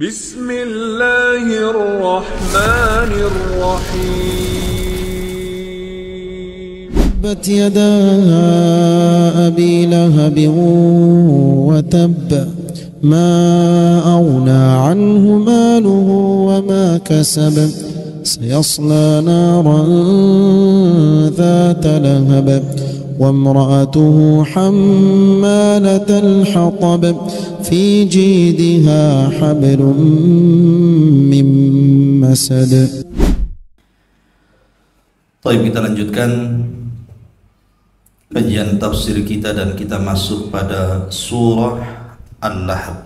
بسم الله الرحمن الرحيم تبت يدا أبي لهب وتب ما أغنى عنه ماله وما كسب سيصلى نارا ذات لهب وامرأته حمالة الحطب في جيدها حبل من مسد. Baik, kita lanjutkan kajian tafsir kita dan kita masuk pada surah Al-Lahab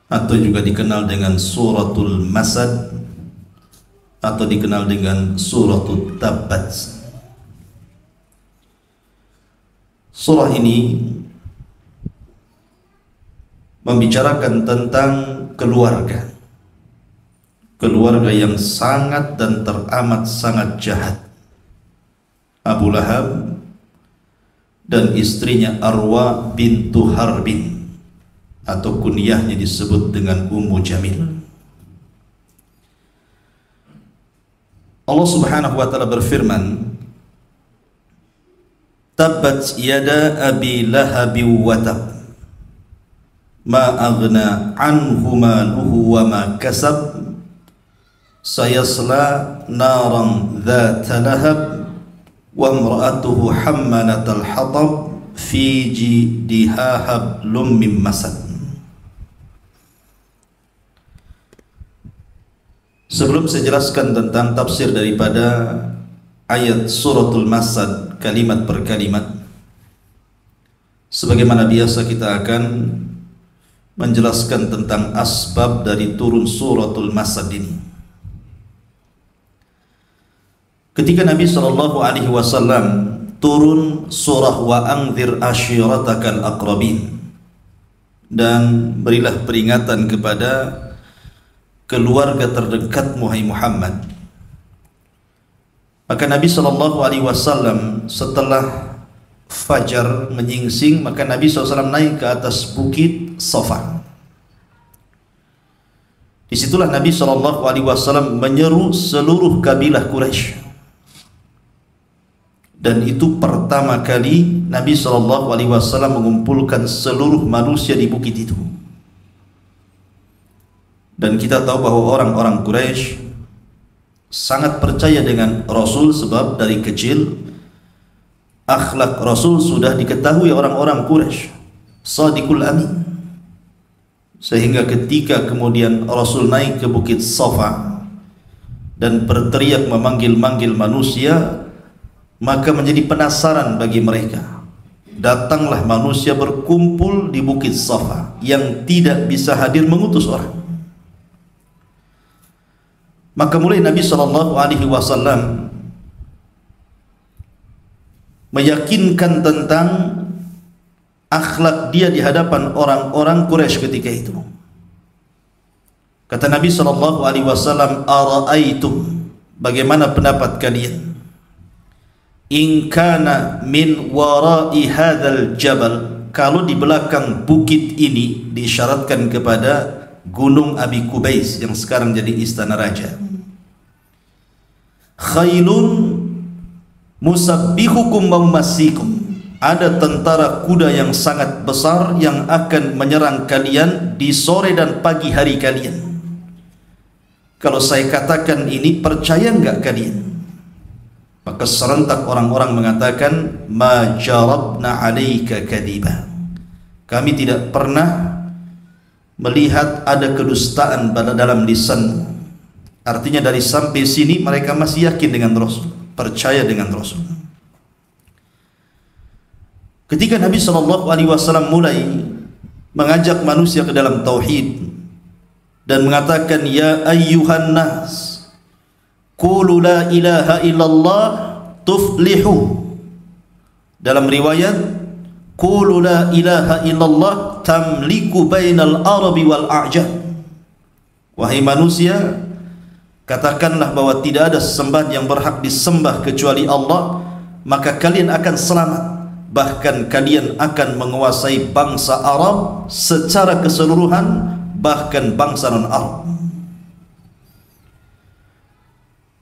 atau juga dikenal dengan suratul Masad atau dikenal dengan suratul Tabbat. Surah ini membicarakan tentang keluarga yang sangat dan teramat sangat jahat, Abu Lahab dan istrinya Arwa bintu Harbin atau kunyahnya disebut dengan Ummu Jamil. Allah Subhanahu wa taala berfirman, Tabbat yada Abi Lahab wa tab ma aghna anhu maluhu wa ma kasab sayasla naran dhata lahab wa imra'atuhu hammalatal hatab fi jidiha hablum min masad. Sebelum saya jelaskan tentang tafsir daripada ayat suratul Masad kalimat per kalimat, sebagaimana biasa kita akan menjelaskan tentang asbab dari turun suratul Masad ini. Ketika Nabi SAW turun surah wa anzir ashiratakal aqrabin dan berilah peringatan kepada keluarga terdekat Muhammad, maka Nabi SAW setelah fajar menyingsing, maka Nabi SAW naik ke atas bukit Safa. Disitulah Nabi SAW menyeru seluruh kabilah Quraisy. Dan itu pertama kali Nabi SAW mengumpulkan seluruh manusia di bukit itu. Dan kita tahu bahwa orang-orang Quraisy sangat percaya dengan Rasul, sebab dari kecil akhlak Rasul sudah diketahui orang-orang Quraisy, Shadiqul Amin. Sehingga ketika kemudian Rasul naik ke bukit Safa dan berteriak memanggil-manggil manusia, maka menjadi penasaran bagi mereka. Datanglah manusia berkumpul di bukit Safa yang tidak bisa hadir mengutus orang. Maka mulai Nabi SAW meyakinkan tentang akhlak dia di hadapan orang-orang Quraisy ketika itu. Kata Nabi SAW, "Ara'aitum, bagaimana pendapat kalian? In kana min wara'i hadzal jabal, kalau di belakang bukit ini diisyaratkan kepada Gunung Abi Kubais yang sekarang jadi istana raja, khailun musabbihukum wa mumassikum, ada tentara kuda yang sangat besar yang akan menyerang kalian di sore dan pagi hari kalian. Kalau saya katakan ini, percaya enggak kalian?" Maka serentak orang-orang mengatakan, "Ma jarabna 'alaika kadiba." Kami tidak pernah melihat ada kedustaan pada dalam lisanmu. Artinya dari sampai sini mereka masih yakin dengan Rasul, percaya dengan Rasul. Ketika Nabi SAW mulai mengajak manusia ke dalam tauhid dan mengatakan, "Ya ayyuhan nas, qulu la ilaha illallah tuflihu." Dalam riwayat, qulu la ilaha illallah tamliku bainal arabi wal a'jam. Wahai manusia, katakanlah bahwa tidak ada sesembahan yang berhak disembah kecuali Allah, maka kalian akan selamat bahkan kalian akan menguasai bangsa Arab secara keseluruhan, bahkan bangsa non-Arab.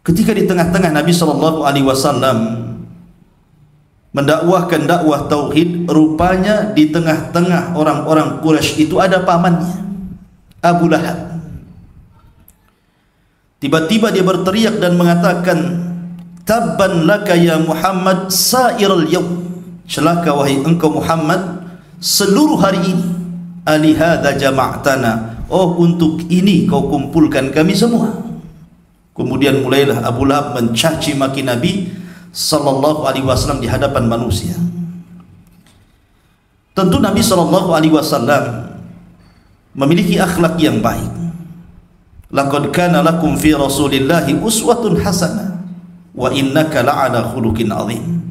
Ketika di tengah-tengah Nabi SAW mendakwahkan dakwah tauhid, rupanya di tengah-tengah orang-orang Quraisy itu ada pamannya, Abu Lahab. Tiba-tiba dia berteriak dan mengatakan, tabban laka ya Muhammad sa'iral yawm, celaka wahai engkau Muhammad seluruh hari ini, alihada jama'tana, oh untuk ini kau kumpulkan kami semua. Kemudian mulailah Abu Lahab mencaci maki Nabi sallallahu alaihi wasallam di hadapan manusia. Tentu Nabi sallallahu alaihi wasallam memiliki akhlak yang baik. Laqad kana lakum fi Rasulillahi uswatun hasanah wa innaka la'ala khuluqin azim.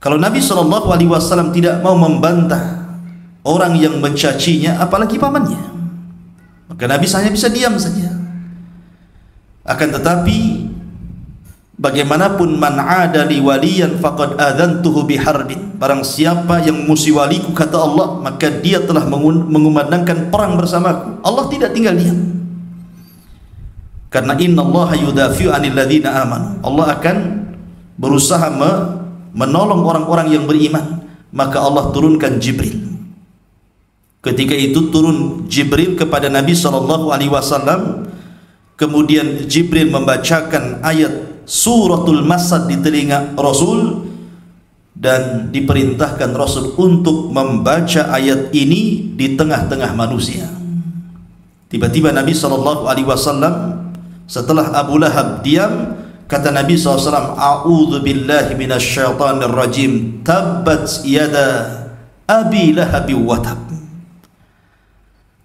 Kalau Nabi sallallahu alaihi wasallam tidak mau membantah orang yang mencacinya, apalagi pamannya, maka Nabi hanya bisa diam saja. Akan tetapi bagaimanapun, man adali waliyan faqad adzantuhu biharbin, barang siapa yang musuhi waliku kata Allah, maka dia telah mengumandangkan perang bersamaku. Allah tidak tinggal diam, karena innallaha yudafi'u 'anil ladzina amanu, Allah akan berusaha menolong orang-orang yang beriman. Maka Allah turunkan Jibril. Ketika itu turun Jibril kepada Nabi SAW. Kemudian Jibril membacakan ayat suratul Masad di telinga Rasul, dan diperintahkan Rasul untuk membaca ayat ini di tengah-tengah manusia. Tiba-tiba Nabi SAW, setelah Abu Lahab diam, kata Nabi SAW, a'udzu billahi minasyaitonir rajim, tabbat yada abi lahabi watab.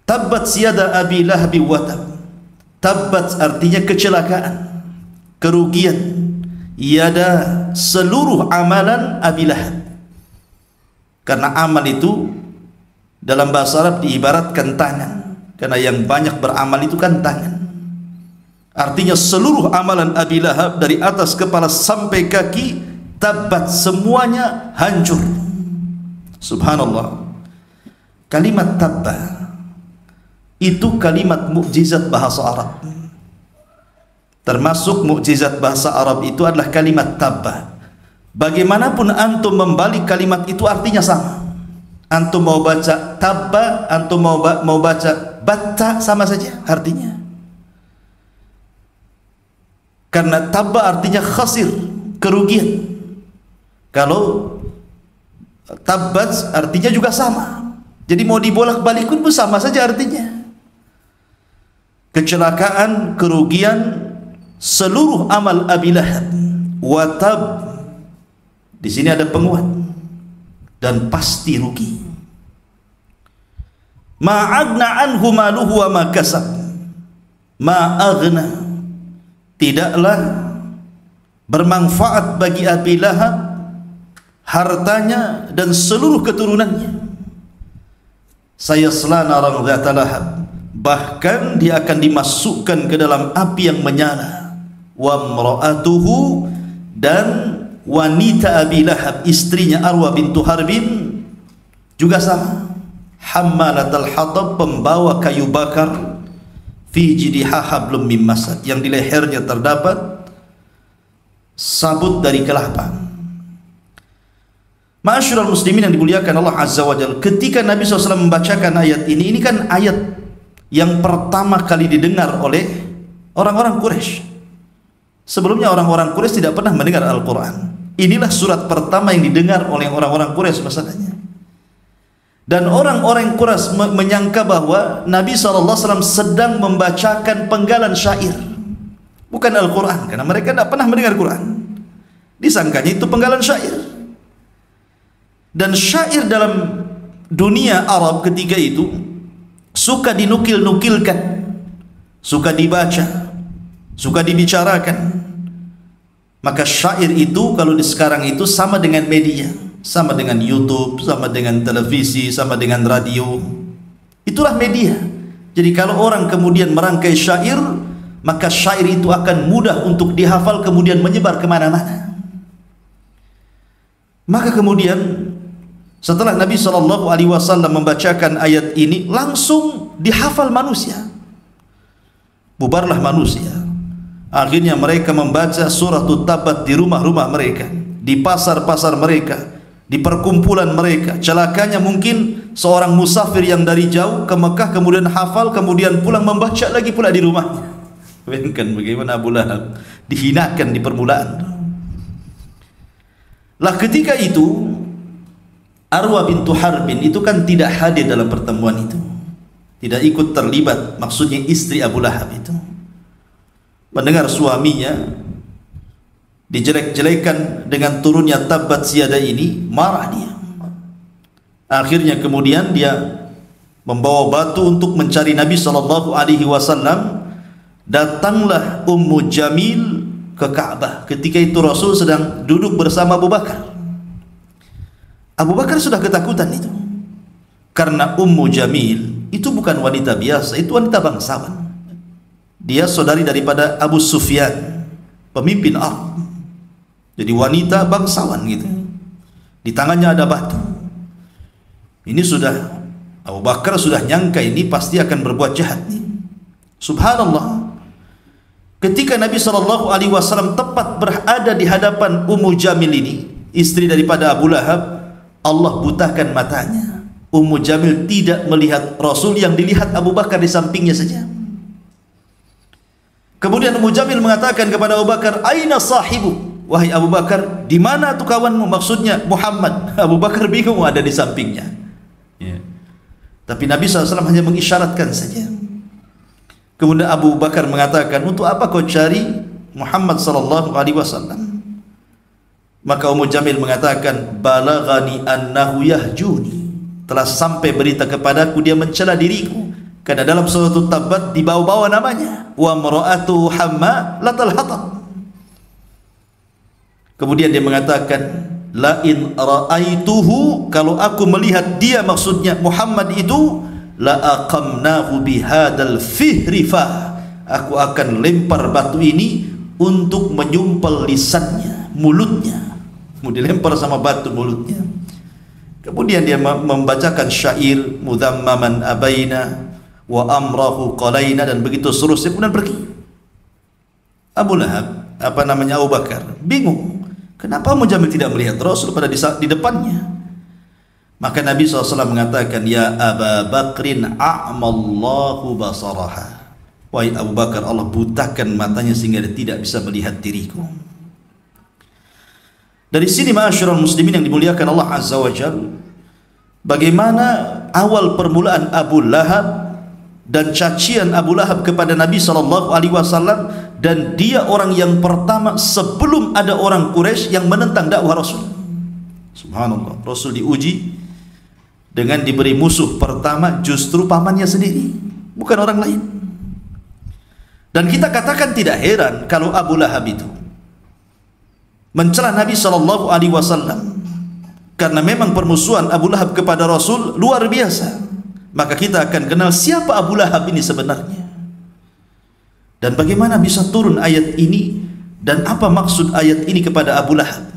Tabbat yada abi lahabi watab. Tabbat artinya kecelakaan, kerugian. Yada seluruh amalan Abi Lahab. Karena amal itu dalam bahasa Arab diibaratkan tangan, karena yang banyak beramal itu kan tangan. Artinya seluruh amalan Abi Lahab dari atas kepala sampai kaki, tabbat, semuanya hancur. Subhanallah. Kalimat tabba itu kalimat mukjizat bahasa Arab. Termasuk mukjizat bahasa Arab itu adalah kalimat tabba. Bagaimanapun antum membalik kalimat itu artinya sama. Antum mau baca tabba, antum mau baca batta, sama saja artinya. Karena tabba artinya khasir, kerugian. Kalau tabbat artinya juga sama. Jadi mau dibolak-balikun pun sama saja artinya. Kecelakaan, kerugian, seluruh amal Abi Lahab. Watab, di sini ada penguat, dan pasti rugi. Ma'agna anhu maluhu wa ma kasab. Ma'agna, tidaklah bermanfaat bagi Abi Lahab hartanya dan seluruh keturunannya. Sayasla naran dzata lahab, bahkan dia akan dimasukkan ke dalam api yang menyala. Wa imra'atuhu, dan wanita Abi Lahab, istrinya Arwa bintu Harbin juga sama, hammalatal hatab, pembawa kayu bakar, fi jidiha hablum mim masad, yang di lehernya terdapat sabut dari kelapa. Ma'asyiral muslimin yang dimuliakan Allah Azza wa Jalla, ketika Nabi SAW membacakan ayat ini kan ayat yang pertama kali didengar oleh orang-orang Quraisy. Sebelumnya orang-orang Quraisy tidak pernah mendengar Al-Quran. Inilah surat pertama yang didengar oleh orang-orang Quraisy masalahnya. Dan orang-orang Quraisy menyangka bahwa Nabi SAW sedang membacakan penggalan syair, bukan Al-Quran, karena mereka tidak pernah mendengar Quran. Disangkanya itu penggalan syair. Dan syair dalam dunia Arab ketika itu suka dinukil-nukilkan, suka dibaca, suka dibicarakan. Maka syair itu kalau di sekarang itu sama dengan media, sama dengan YouTube, sama dengan televisi, sama dengan radio. Itulah media. Jadi kalau orang kemudian merangkai syair, maka syair itu akan mudah untuk dihafal, kemudian menyebar kemana-mana. Maka kemudian setelah Nabi SAW membacakan ayat ini, langsung dihafal manusia. Bubarlah manusia. Akhirnya mereka membaca surah Tabbat di rumah-rumah mereka, di pasar-pasar mereka, di perkumpulan mereka. Celakanya mungkin seorang musafir yang dari jauh ke Mekah kemudian hafal, kemudian pulang membaca lagi pula di rumahnya. Bayangkan bagaimana Abu Lahab dihinakan di permulaan. Lah ketika itu Arwah bintu Harbin itu kan tidak hadir dalam pertemuan itu, tidak ikut terlibat, maksudnya istri Abu Lahab itu. Mendengar suaminya dijelek-jelekan dengan turunnya Tabbat Yadah ini, marah dia. Akhirnya kemudian dia membawa batu untuk mencari Nabi SAW. Datanglah Ummu Jamil ke Ka'bah. Ketika itu Rasul sedang duduk bersama Abu Bakar. Abu Bakar sudah ketakutan itu, karena Ummu Jamil itu bukan wanita biasa, itu wanita bangsawan. Dia saudari daripada Abu Sufyan, pemimpin Arab. Jadi wanita bangsawan gitu. Di tangannya ada batu. Ini sudah, Abu Bakar sudah nyangka ini pasti akan berbuat jahat nih. Subhanallah. Ketika Nabi SAW tepat berada di hadapan Ummu Jamil ini, istri daripada Abu Lahab, Allah butakan matanya. Ummu Jamil tidak melihat Rasul, yang dilihat Abu Bakar di sampingnya saja. Kemudian Ummu Jamil mengatakan kepada Abu Bakar, "Aina sahibu?" Wahai Abu Bakar, di mana tu kawanmu? Maksudnya Muhammad. Abu Bakar bingung, ada di sampingnya. Ya. Tapi Nabi SAW hanya mengisyaratkan saja. Kemudian Abu Bakar mengatakan, "Untuk apa kau cari Muhammad SAW?" Maka Ummu Jamil mengatakan, "Balaghani annahu yahjuni." Telah sampai berita kepadaku dia mencela diriku. Karena dalam surah Tabbat dibawa-bawa namanya, wa mar'atu hammalatal hatab. Kemudian dia mengatakan, la in ra'aituhu, kalau aku melihat dia, maksudnya Muhammad itu, la aqamnahu bihadal fihrifah, aku akan lempar batu ini untuk menyumpal lisannya, mulutnya. Mau dilempar sama batu mulutnya. Kemudian dia membacakan syair, mudhammaman abaina wa amrahu qalaina, dan begitu seterusnya. Kemudian pergi. Abu Lahab, Abu Bakar bingung, kenapa Ummu Jamil tidak melihat Rasul pada di depannya. Maka Nabi SAW mengatakan, "Ya Aba Bakrin a'mallahu basaraha." Wahai Abu Bakar, Allah butakan matanya sehingga dia tidak bisa melihat diriku. Dari sini ma'asyiral muslimin yang dimuliakan Allah Azza wa Jalla, bagaimana awal permulaan Abu Lahab dan cacian Abu Lahab kepada Nabi SAW, dan dia orang yang pertama sebelum ada orang Quraisy yang menentang dakwah Rasul. Subhanallah, Rasul diuji dengan diberi musuh pertama justru pamannya sendiri, bukan orang lain. Dan kita katakan tidak heran kalau Abu Lahab itu mencela Nabi SAW, karena memang permusuhan Abu Lahab kepada Rasul luar biasa. Maka kita akan kenal siapa Abu Lahab ini sebenarnya, dan bagaimana bisa turun ayat ini, dan apa maksud ayat ini kepada Abu Lahab.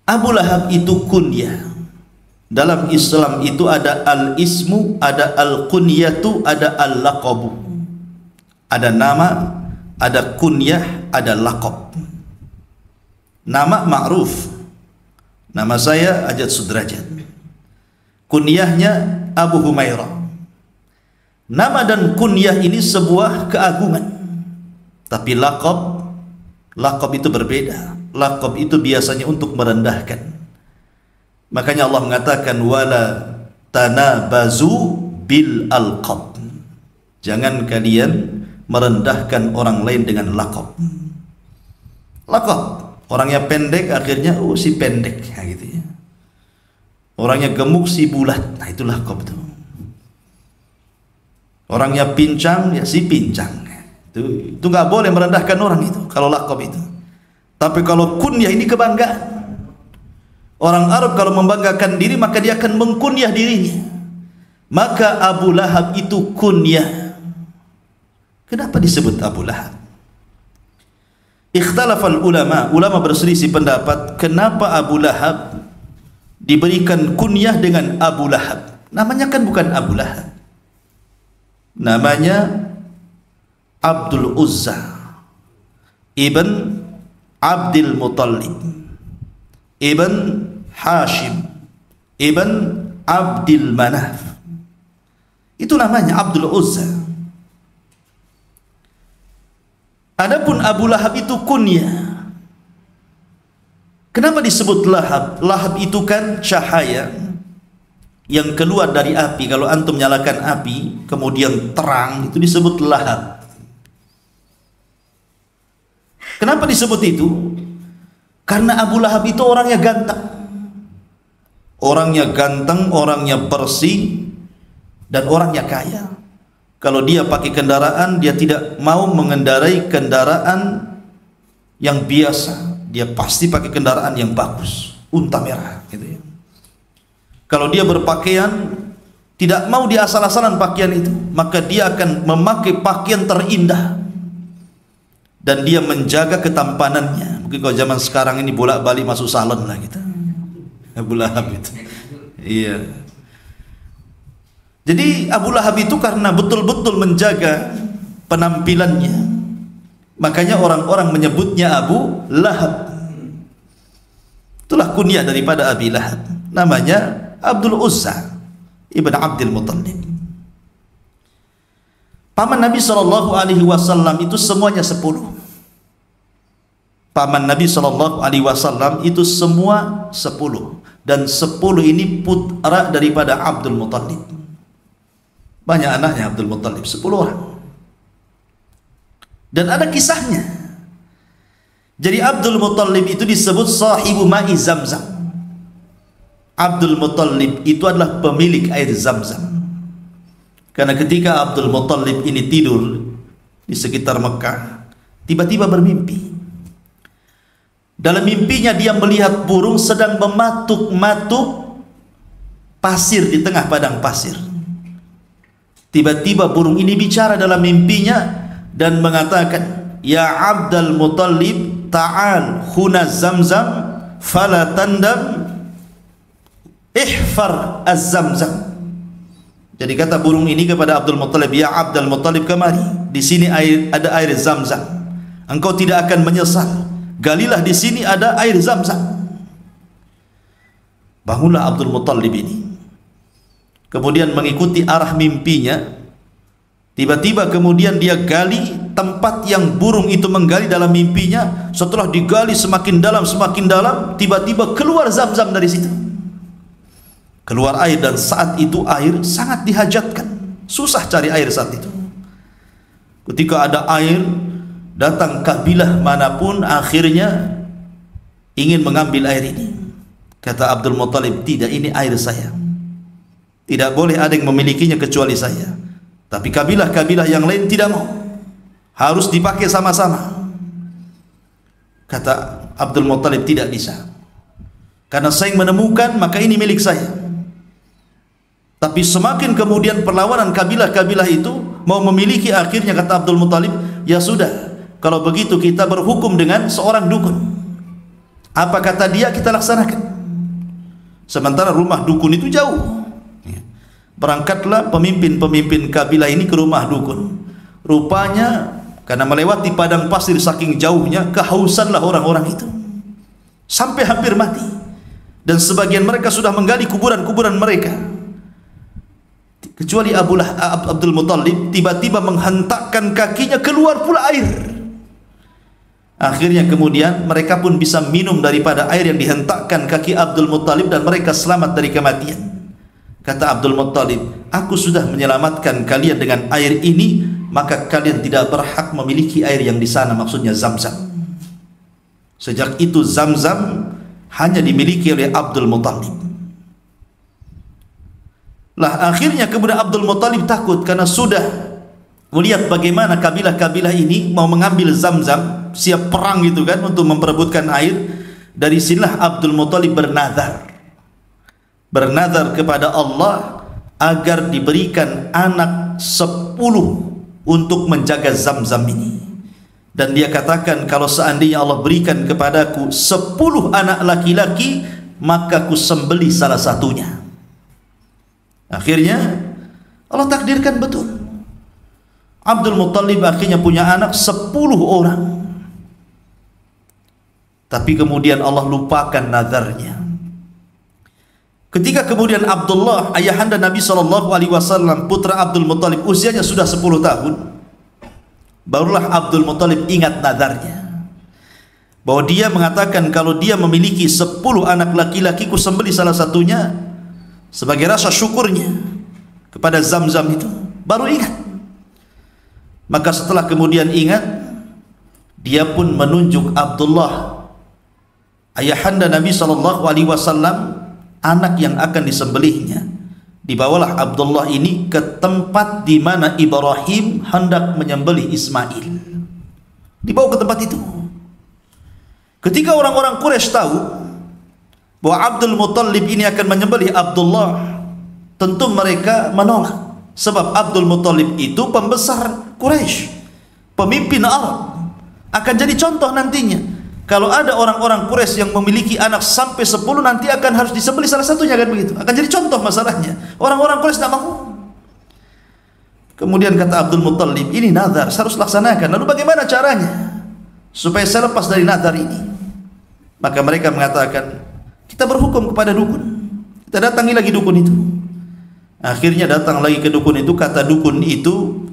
Abu Lahab itu kunyah. Dalam Islam itu ada al-ismu, ada al-kunyatu, ada al-laqabu. Ada nama, ada kunyah, ada laqab. Nama ma'ruf, nama saya Ajat Sudrajat. Kunyahnya Abu Humairah. Nama dan kunyah ini sebuah keagungan. Tapi laqab itu berbeda. Laqab itu biasanya untuk merendahkan. Makanya Allah mengatakan, wala tanabazu bil alqab. Jangan kalian merendahkan orang lain dengan laqab. Laqab, orangnya pendek akhirnya si pendek, nah, gitu ya. Orangnya gemuk si bulat, nah itu laqab itu. Orangnya pincang ya si pincang. Itu nggak boleh merendahkan orang itu kalau laqab itu. Tapi kalau kunyah ini kebanggaan. Orang Arab kalau membanggakan diri maka dia akan mengkunyah dirinya. Maka Abu Lahab itu kunyah. Kenapa disebut Abu Lahab? Ikhtalafal ulama, ulama berselisih pendapat kenapa Abu Lahab diberikan kunyah dengan Abu Lahab. Namanya kan bukan Abu Lahab, namanya Abdul Uzza ibn Abdul Muttalib ibn Hashim ibn Abdul Manaf. Itu namanya Abdul Uzza. Adapun Abu Lahab itu kunyah. Kenapa disebut Lahab? Lahab itu kan cahaya yang keluar dari api. Kalau antum nyalakan api kemudian terang, itu disebut lahab. Kenapa disebut itu? Karena Abu Lahab itu orangnya ganteng. Orangnya ganteng, orangnya bersih, dan orangnya kaya. Kalau dia pakai kendaraan, dia tidak mau mengendarai kendaraan yang biasa. Dia pasti pakai kendaraan yang bagus, unta merah gitu ya. Kalau dia berpakaian, tidak mau dia asal-asalan pakaian itu, maka dia akan memakai pakaian terindah. Dan dia menjaga ketampanannya. Mungkin kalau zaman sekarang ini bolak-balik masuk salon lah gitu. Abu Lahab itu. Iya. Jadi Abu Lahab itu karena betul-betul menjaga penampilannya, makanya orang-orang menyebutnya Abu Lahab. Itulah kunyah daripada Abi Lahab. Namanya Abdul Uzza ibn Abdul Muttalib. Paman Nabi SAW itu semuanya 10. Paman Nabi SAW itu semua 10. Dan 10 ini putra daripada Abdul Muttalib. Banyak anaknya Abdul Muttalib, 10 orang. Dan ada kisahnya. Jadi Abdul Muttalib itu disebut sahibu ma'i Zamzam. Abdul Muttalib itu adalah pemilik air Zamzam. Karena ketika Abdul Muttalib ini tidur di sekitar Mekah, tiba-tiba bermimpi. Dalam mimpinya dia melihat burung sedang mematuk-matuk pasir di tengah padang pasir. Tiba-tiba burung ini bicara dalam mimpinya dan mengatakan, "Ya Abdul Muttalib, ta'al huna Zamzam fala tandam ihfar az-Zamzam." Jadi kata burung ini kepada Abdul Muttalib, "Ya Abdul Muttalib, kemari. Di sini ada air Zamzam. Engkau tidak akan menyesal. Galilah di sini ada air Zamzam." Bangunlah Abdul Muttalib ini. Kemudian mengikuti arah mimpinya. Tiba-tiba kemudian dia gali tempat yang burung itu menggali dalam mimpinya. Setelah digali semakin dalam, tiba-tiba keluar Zamzam dari situ. Keluar air, dan saat itu air sangat dihajatkan. Susah cari air saat itu. Ketika ada air, datang kabilah manapun akhirnya ingin mengambil air ini. Kata Abdul Muttalib, "Tidak, ini air saya. Tidak boleh ada yang memilikinya kecuali saya." Tapi kabilah-kabilah yang lain tidak mau. Harus dipakai sama-sama. Kata Abdul Muttalib, "Tidak bisa. Karena saya yang menemukan, maka ini milik saya." Tapi semakin kemudian perlawanan kabilah-kabilah itu mau memiliki, akhirnya kata Abdul Muttalib, "Ya sudah, kalau begitu kita berhukum dengan seorang dukun. Apa kata dia kita laksanakan." Sementara rumah dukun itu jauh. Berangkatlah pemimpin-pemimpin kabilah ini ke rumah dukun. Rupanya karena melewati padang pasir saking jauhnya, kehausanlah orang-orang itu sampai hampir mati. Dan sebagian mereka sudah menggali kuburan-kuburan mereka. Kecuali Abdul Muttalib tiba-tiba menghentakkan kakinya, keluar pula air. Akhirnya kemudian mereka pun bisa minum daripada air yang dihentakkan kaki Abdul Muttalib, dan mereka selamat dari kematian. Kata Abdul Muttalib, "Aku sudah menyelamatkan kalian dengan air ini, maka kalian tidak berhak memiliki air yang di sana," maksudnya Zamzam. Sejak itu Zamzam hanya dimiliki oleh Abdul Muttalib. Lah akhirnya kemudian Abdul Muttalib takut karena sudah melihat bagaimana kabilah-kabilah ini mau mengambil Zamzam, siap perang gitu kan untuk memperebutkan air. Dari sinilah Abdul Muttalib bernazar kepada Allah agar diberikan anak 10 untuk menjaga Zamzam ini. Dan dia katakan, kalau seandainya Allah berikan kepadaku 10 anak laki-laki, maka ku sembelih salah satunya. Akhirnya Allah takdirkan betul. Abdul Muttalib akhirnya punya anak 10 orang. Tapi kemudian Allah lupakan nazarnya. Ketika kemudian Abdullah, ayahanda Nabi SAW, putra Abdul Muttalib, usianya sudah 10 tahun, barulah Abdul Muttalib ingat nazarnya, bahwa dia mengatakan kalau dia memiliki 10 anak laki-laki, ku sembelih salah satunya sebagai rasa syukurnya kepada Zamzam itu. Baru ingat. Maka setelah kemudian ingat, dia pun menunjuk Abdullah, ayahanda Nabi SAW, anak yang akan disembelihnya. Dibawalah Abdullah ini ke tempat di mana Ibrahim hendak menyembelih Ismail. Dibawa ke tempat itu. Ketika orang-orang Quraisy tahu bahwa Abdul Muttalib ini akan menyembelih Abdullah, tentu mereka menolak. Sebab Abdul Muttalib itu pembesar Quraisy, pemimpin Arab, akan jadi contoh nantinya. Kalau ada orang-orang Quraisy yang memiliki anak sampai 10, nanti akan harus disembelih salah satunya, kan begitu. Akan jadi contoh masalahnya. Orang-orang Quraisy tidak mau. Kemudian kata Abdul Muttalib, ini nazar, saya harus laksanakan. Lalu bagaimana caranya supaya saya lepas dari nazar ini? Maka mereka mengatakan, kita berhukum kepada dukun. Kita datangi lagi dukun itu. Akhirnya datang lagi ke dukun itu. Kata dukun itu,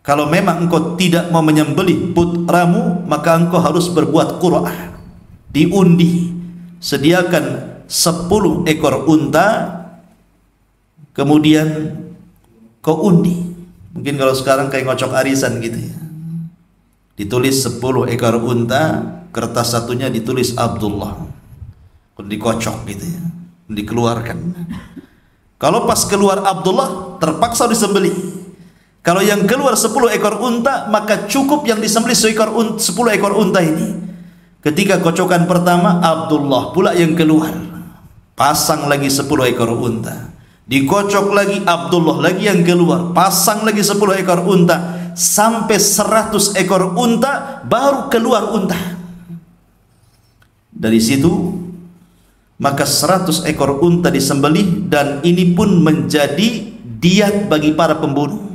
kalau memang engkau tidak mau menyembelih putramu, maka engkau harus berbuat qur'ah, diundi. Sediakan 10 ekor unta, kemudian kau undi. Mungkin kalau sekarang kayak ngocok arisan gitu ya, ditulis 10 ekor unta, kertas satunya ditulis Abdullah, dikocok gitu ya, dikeluarkan. Kalau pas keluar Abdullah, terpaksa disembelih. Kalau yang keluar 10 ekor unta, maka cukup yang disembelih 10 ekor unta ini. Ketika kocokan pertama, Abdullah pula yang keluar, pasang lagi 10 ekor unta. Dikocok lagi, Abdullah lagi yang keluar, pasang lagi 10 ekor unta, sampai 100 ekor unta baru keluar unta. Dari situ maka 100 ekor unta disembelih, dan ini pun menjadi diat bagi para pembunuh.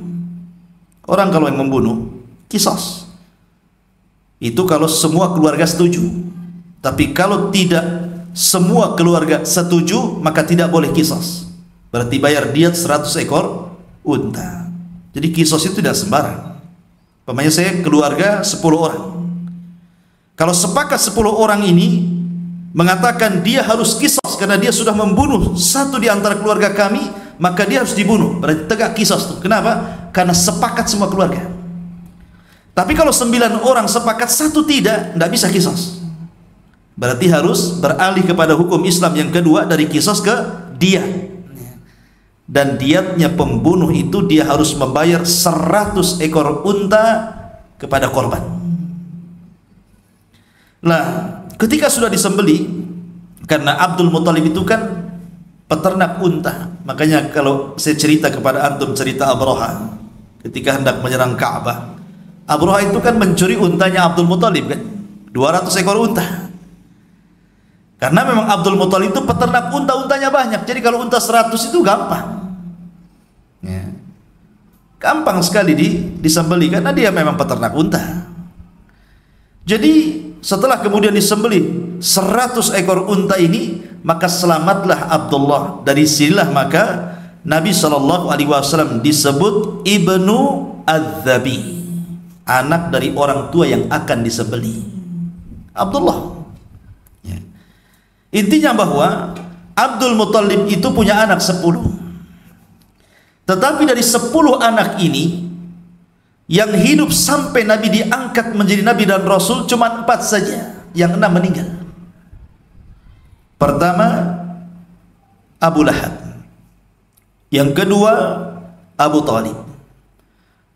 Orang kalau yang membunuh, qisas. Itu kalau semua keluarga setuju. Tapi kalau tidak semua keluarga setuju, maka tidak boleh qisas. Berarti bayar diat 100 ekor unta. Jadi qisas itu tidak sembarang. Pokoknya saya keluarga 10 orang. Kalau sepakat 10 orang ini mengatakan dia harus qisas karena dia sudah membunuh satu di antara keluarga kami, maka dia harus dibunuh. Berarti tegak qisas itu. Kenapa? Karena sepakat semua keluarga. Tapi kalau 9 orang sepakat, satu tidak bisa qisas. Berarti harus beralih kepada hukum Islam yang kedua, dari qisas ke diat. Dan diatnya pembunuh itu dia harus membayar 100 ekor unta kepada korban. Nah, ketika sudah disembeli, karena Abdul Muttalib itu kan peternak unta, makanya kalau saya cerita kepada antum cerita Abraha ketika hendak menyerang Ka'bah, Abraha itu kan mencuri untanya Abdul Muttalib kan, 200 ekor unta. Karena memang Abdul Muttalib itu peternak unta, untanya banyak. Jadi kalau unta 100 itu gampang ya, gampang sekali disembeli karena dia memang peternak unta. Jadi setelah kemudian disembelih 100 ekor unta ini, maka selamatlah Abdullah. Dari sinilah maka Nabi SAW disebut Ibnu Adz-Dzabi, anak dari orang tua yang akan disembelih, Abdullah ya. Intinya bahwa Abdul Muttalib itu punya anak 10. Tetapi dari 10 anak ini, yang hidup sampai Nabi diangkat menjadi Nabi dan Rasul cuma 4 saja, yang 6 meninggal. Pertama Abu Lahab, yang kedua Abu Talib,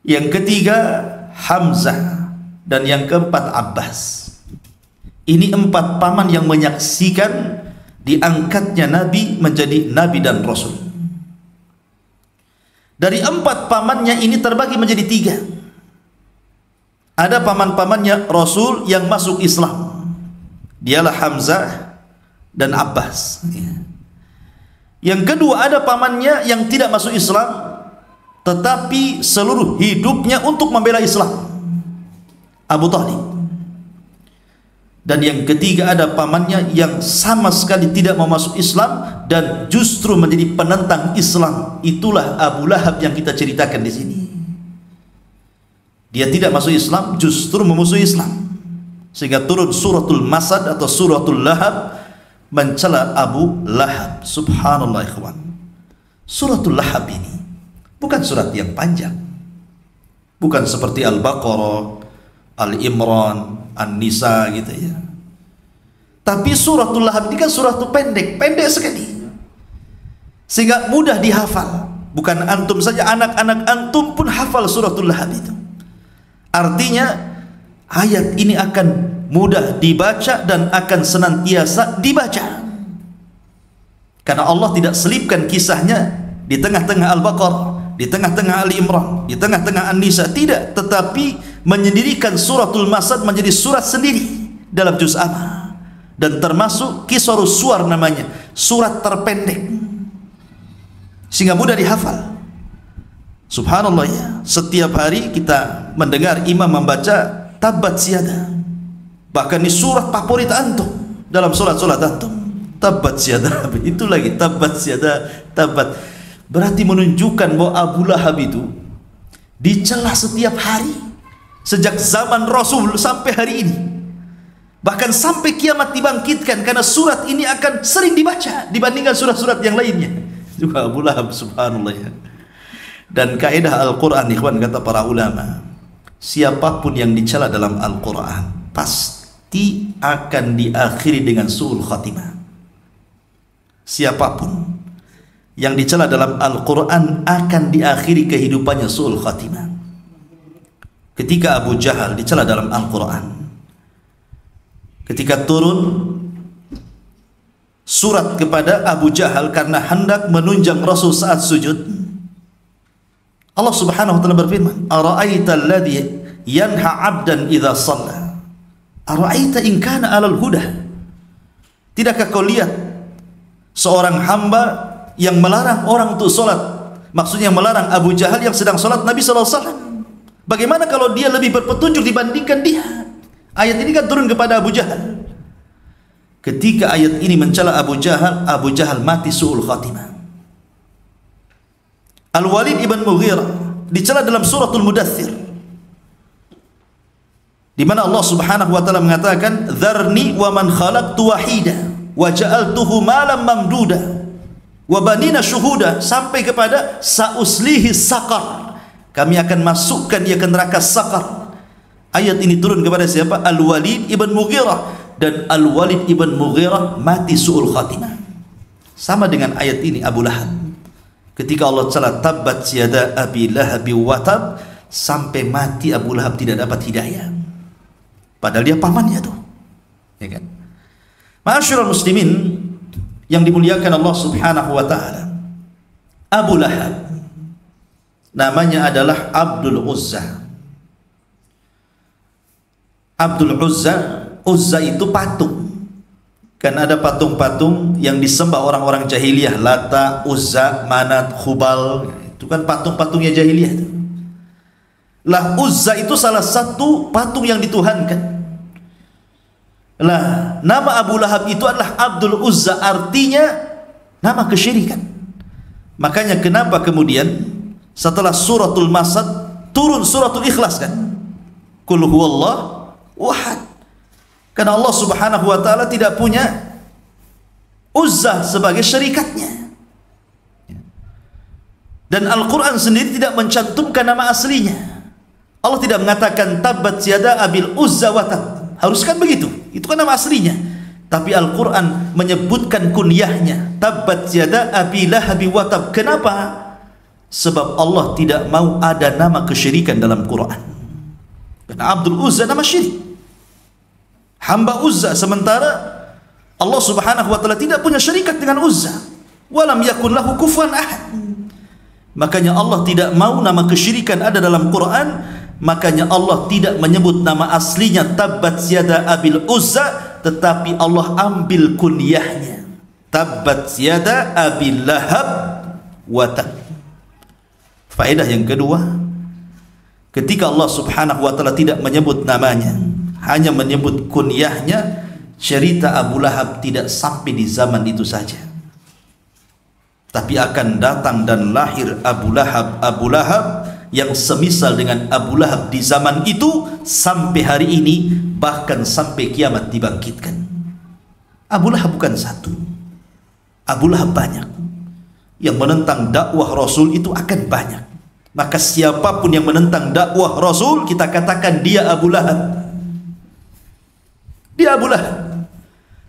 yang ketiga Hamzah, dan yang keempat Abbas. Ini 4 paman yang menyaksikan diangkatnya Nabi menjadi Nabi dan Rasul. Dari 4 pamannya ini terbagi menjadi 3. ada paman-pamannya Rasul yang masuk Islam. Dialah Hamzah dan Abbas. Yang kedua, ada pamannya yang tidak masuk Islam, tetapi seluruh hidupnya untuk membela Islam, Abu Talib. Dan yang ketiga, ada pamannya yang sama sekali tidak mau masuk Islam dan justru menjadi penentang Islam. Itulah Abu Lahab yang kita ceritakan di sini. Dia tidak masuk Islam, justru memusuhi Islam, sehingga turun suratul Masad atau suratul Lahab mencela Abu Lahab. Subhanallah ikhwan. Suratul Lahab ini bukan surat yang panjang, bukan seperti Al-Baqarah, Al-Imran, An-Nisa gitu ya. Tapi suratul Lahab ini kan surat pendek sekali, sehingga mudah dihafal. Bukan antum saja, anak-anak antum pun hafal suratul Lahab itu. Artinya ayat ini akan mudah dibaca dan akan senantiasa dibaca, karena Allah tidak selipkan kisahnya di tengah-tengah Al-Baqarah, di tengah-tengah Ali Imran, di tengah-tengah An-Nisa, tidak, tetapi menyendirikan suratul Masad menjadi surat sendiri dalam juz amma, dan termasuk Qisarus Suwar namanya, surat terpendek, sehingga mudah dihafal. Subhanallah ya, setiap hari kita mendengar imam membaca Tabbat Siada. Bahkan ini surat favorit antum dalam solat-solat antum. Tabbat Siada, itu lagi Tabbat Siada, Tabbat. Berarti menunjukkan bahwa Abu Lahab itu dicela setiap hari sejak zaman Rasul sampai hari ini. Bahkan sampai kiamat dibangkitkan, karena surat ini akan sering dibaca dibandingkan surat-surat yang lainnya. Juga Abu Lahab, subhanallah ya. Dan kaidah Al-Quran, ikhwan, kata para ulama, siapapun yang dicela dalam Al-Quran pasti akan diakhiri dengan su'ul khatimah. Siapapun yang dicela dalam Al-Quran akan diakhiri kehidupannya su'ul khatimah. Ketika Abu Jahal dicela dalam Al-Quran, ketika turun surat kepada Abu Jahal karena hendak menunjang Rasul saat sujud, Allah Subhanahu wa taala berfirman, "Ara'aita alladhi yanha 'abdan idza shalla? Ara'aita in kana 'alal huda?" Tidakkah kau lihat seorang hamba yang melarang orang untuk salat? Maksudnya melarang Abu Jahal yang sedang salat Nabi sallallahu alaihi wasallam. Bagaimana kalau dia lebih berpetunjuk dibandingkan dia? Ayat ini kan turun kepada Abu Jahal. Ketika ayat ini mencela Abu Jahal mati su'ul khatimah. Al-Walid ibn Mughirah dicela dalam suratul Mudaththir, di mana Allah Subhanahu wa taala mengatakan, "Dzarni wa man khalaqtu wahida wa ja'altuhu malam mamduda wa banina syuhuda," sampai kepada "Sa'uslihi saqar," kami akan masukkan dia ke neraka saqar. Ayat ini turun kepada siapa? Al-Walid ibn Mughirah, dan Al-Walid ibn Mughirah mati su'ul khatimah. Sama dengan ayat ini Abu Lahab. Ketika Allah cela Tabbat Yada Abi Lahab wa Tab, sampai mati Abu Lahab tidak dapat hidayah, padahal dia pamannya tuh, ya kan? Ma'asyiral muslimin yang dimuliakan Allah Subhanahu wa taala, Abu Lahab namanya adalah Abdul Uzza. Abdul Uzza, Uzza itu patung. Kan ada patung-patung yang disembah orang-orang jahiliyah, Lata, Uzza, Manat, Khubal, itu kan patung-patungnya jahiliyah. Lah Uzza itu salah satu patung yang dituhankan. Lah nama Abu Lahab itu adalah Abdul Uzza, artinya nama kesyirikan. Makanya kenapa kemudian setelah suratul Masad turun suratul Ikhlas kan? Qul huwallahu ahad. Karena Allah Subhanahu wa taala tidak punya Uzza sebagai syarikatnya. Dan Al-Quran sendiri tidak mencantumkan nama aslinya. Allah tidak mengatakan Tabbat Yada Abil Uzza wa Tab. Harus kan begitu? Itu kan nama aslinya. Tapi Al-Quran menyebutkan kunyahnya, Tabbat Yada Abi Lahab wa Tab. Kenapa? Sebab Allah tidak mau ada nama kesyirikan dalam Quran. Karena Abdul Uzza nama syirik, hamba Uzza, sementara Allah Subhanahu wa taala tidak punya syarikat dengan Uzza. Walam yakun lahu kufuwan ahad. Makanya Allah tidak mau nama kesyirikan ada dalam Quran, Makanya Allah tidak menyebut nama aslinya Tabbat Yada Abil Uzza, tetapi Allah ambil kunyahnya Tabbat Yada Abil Lahab wa Tab. Faedah yang kedua, ketika Allah subhanahu wa ta'ala tidak menyebut namanya, hanya menyebut kunyahnya, cerita Abu Lahab tidak sampai di zaman itu saja, tapi akan datang dan lahir Abu Lahab yang semisal dengan Abu Lahab di zaman itu sampai hari ini, bahkan sampai kiamat dibangkitkan. Abu Lahab bukan satu, Abu Lahab banyak. Yang menentang dakwah Rasul itu akan banyak. Maka siapapun yang menentang dakwah Rasul, kita katakan dia Abu Lahab. Dia Abu Lahab.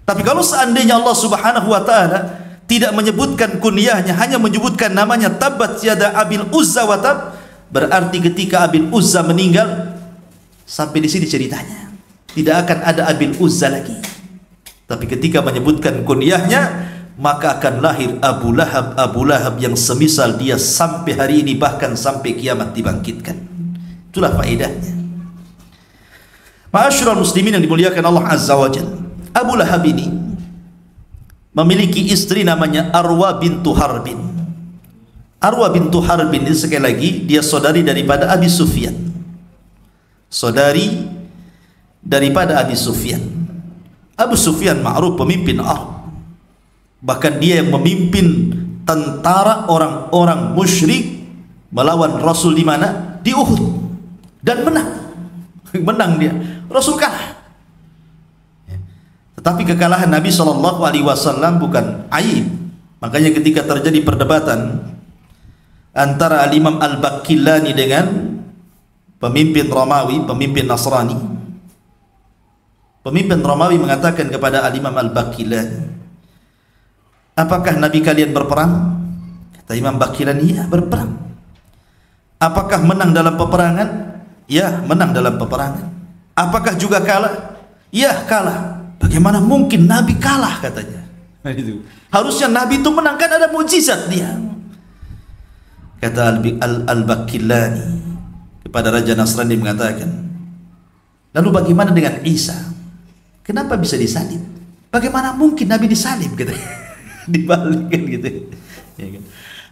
Tapi kalau seandainya Allah subhanahu wa ta'ala tidak menyebutkan kunyahnya, hanya menyebutkan namanya Tabbat Yada Abil Uzza wa Tab, berarti ketika Abil Uzza meninggal, sampai di sini ceritanya, tidak akan ada Abil Uzza lagi. Tapi ketika menyebutkan kunyahnya, maka akan lahir Abu Lahab yang semisal dia sampai hari ini, bahkan sampai kiamat dibangkitkan. Itulah faedahnya. Ma'asyiral muslimin yang dimuliakan Allah Azza wa Jalla, Abu Lahab ini memiliki istri namanya Arwa bintu Harbin. Arwa bintu Harbin ini sekali lagi dia saudari daripada Abi Sufyan. Saudari daripada Abi Sufyan. Abu Sufyan ma'ruf pemimpin Arab. Bahkan dia yang memimpin tentara orang-orang musyrik melawan Rasul di mana? Di Uhud. Dan menang. Menang dia. Rasul kalah. Tetapi kekalahan Nabi SAW bukan aib. Makanya ketika terjadi perdebatan antara Al-Imam Al-Baqillani dengan pemimpin Romawi, pemimpin Nasrani, pemimpin Romawi mengatakan kepada Al-Imam Al-Baqillani, apakah Nabi kalian berperang? Kata Imam Baqillani, iya berperang. Apakah menang dalam peperangan? Ya, menang dalam peperangan. Apakah juga kalah? Ya, kalah. Bagaimana mungkin Nabi kalah, katanya. Harusnya Nabi itu menang, kan ada mukjizat dia. Kata Al-Baqillani kepada Raja Nasrani mengatakan, lalu bagaimana dengan Isa? Kenapa bisa disalib? Bagaimana mungkin Nabi disalib? Gitu. Dibalikkan gitu. Ya kan?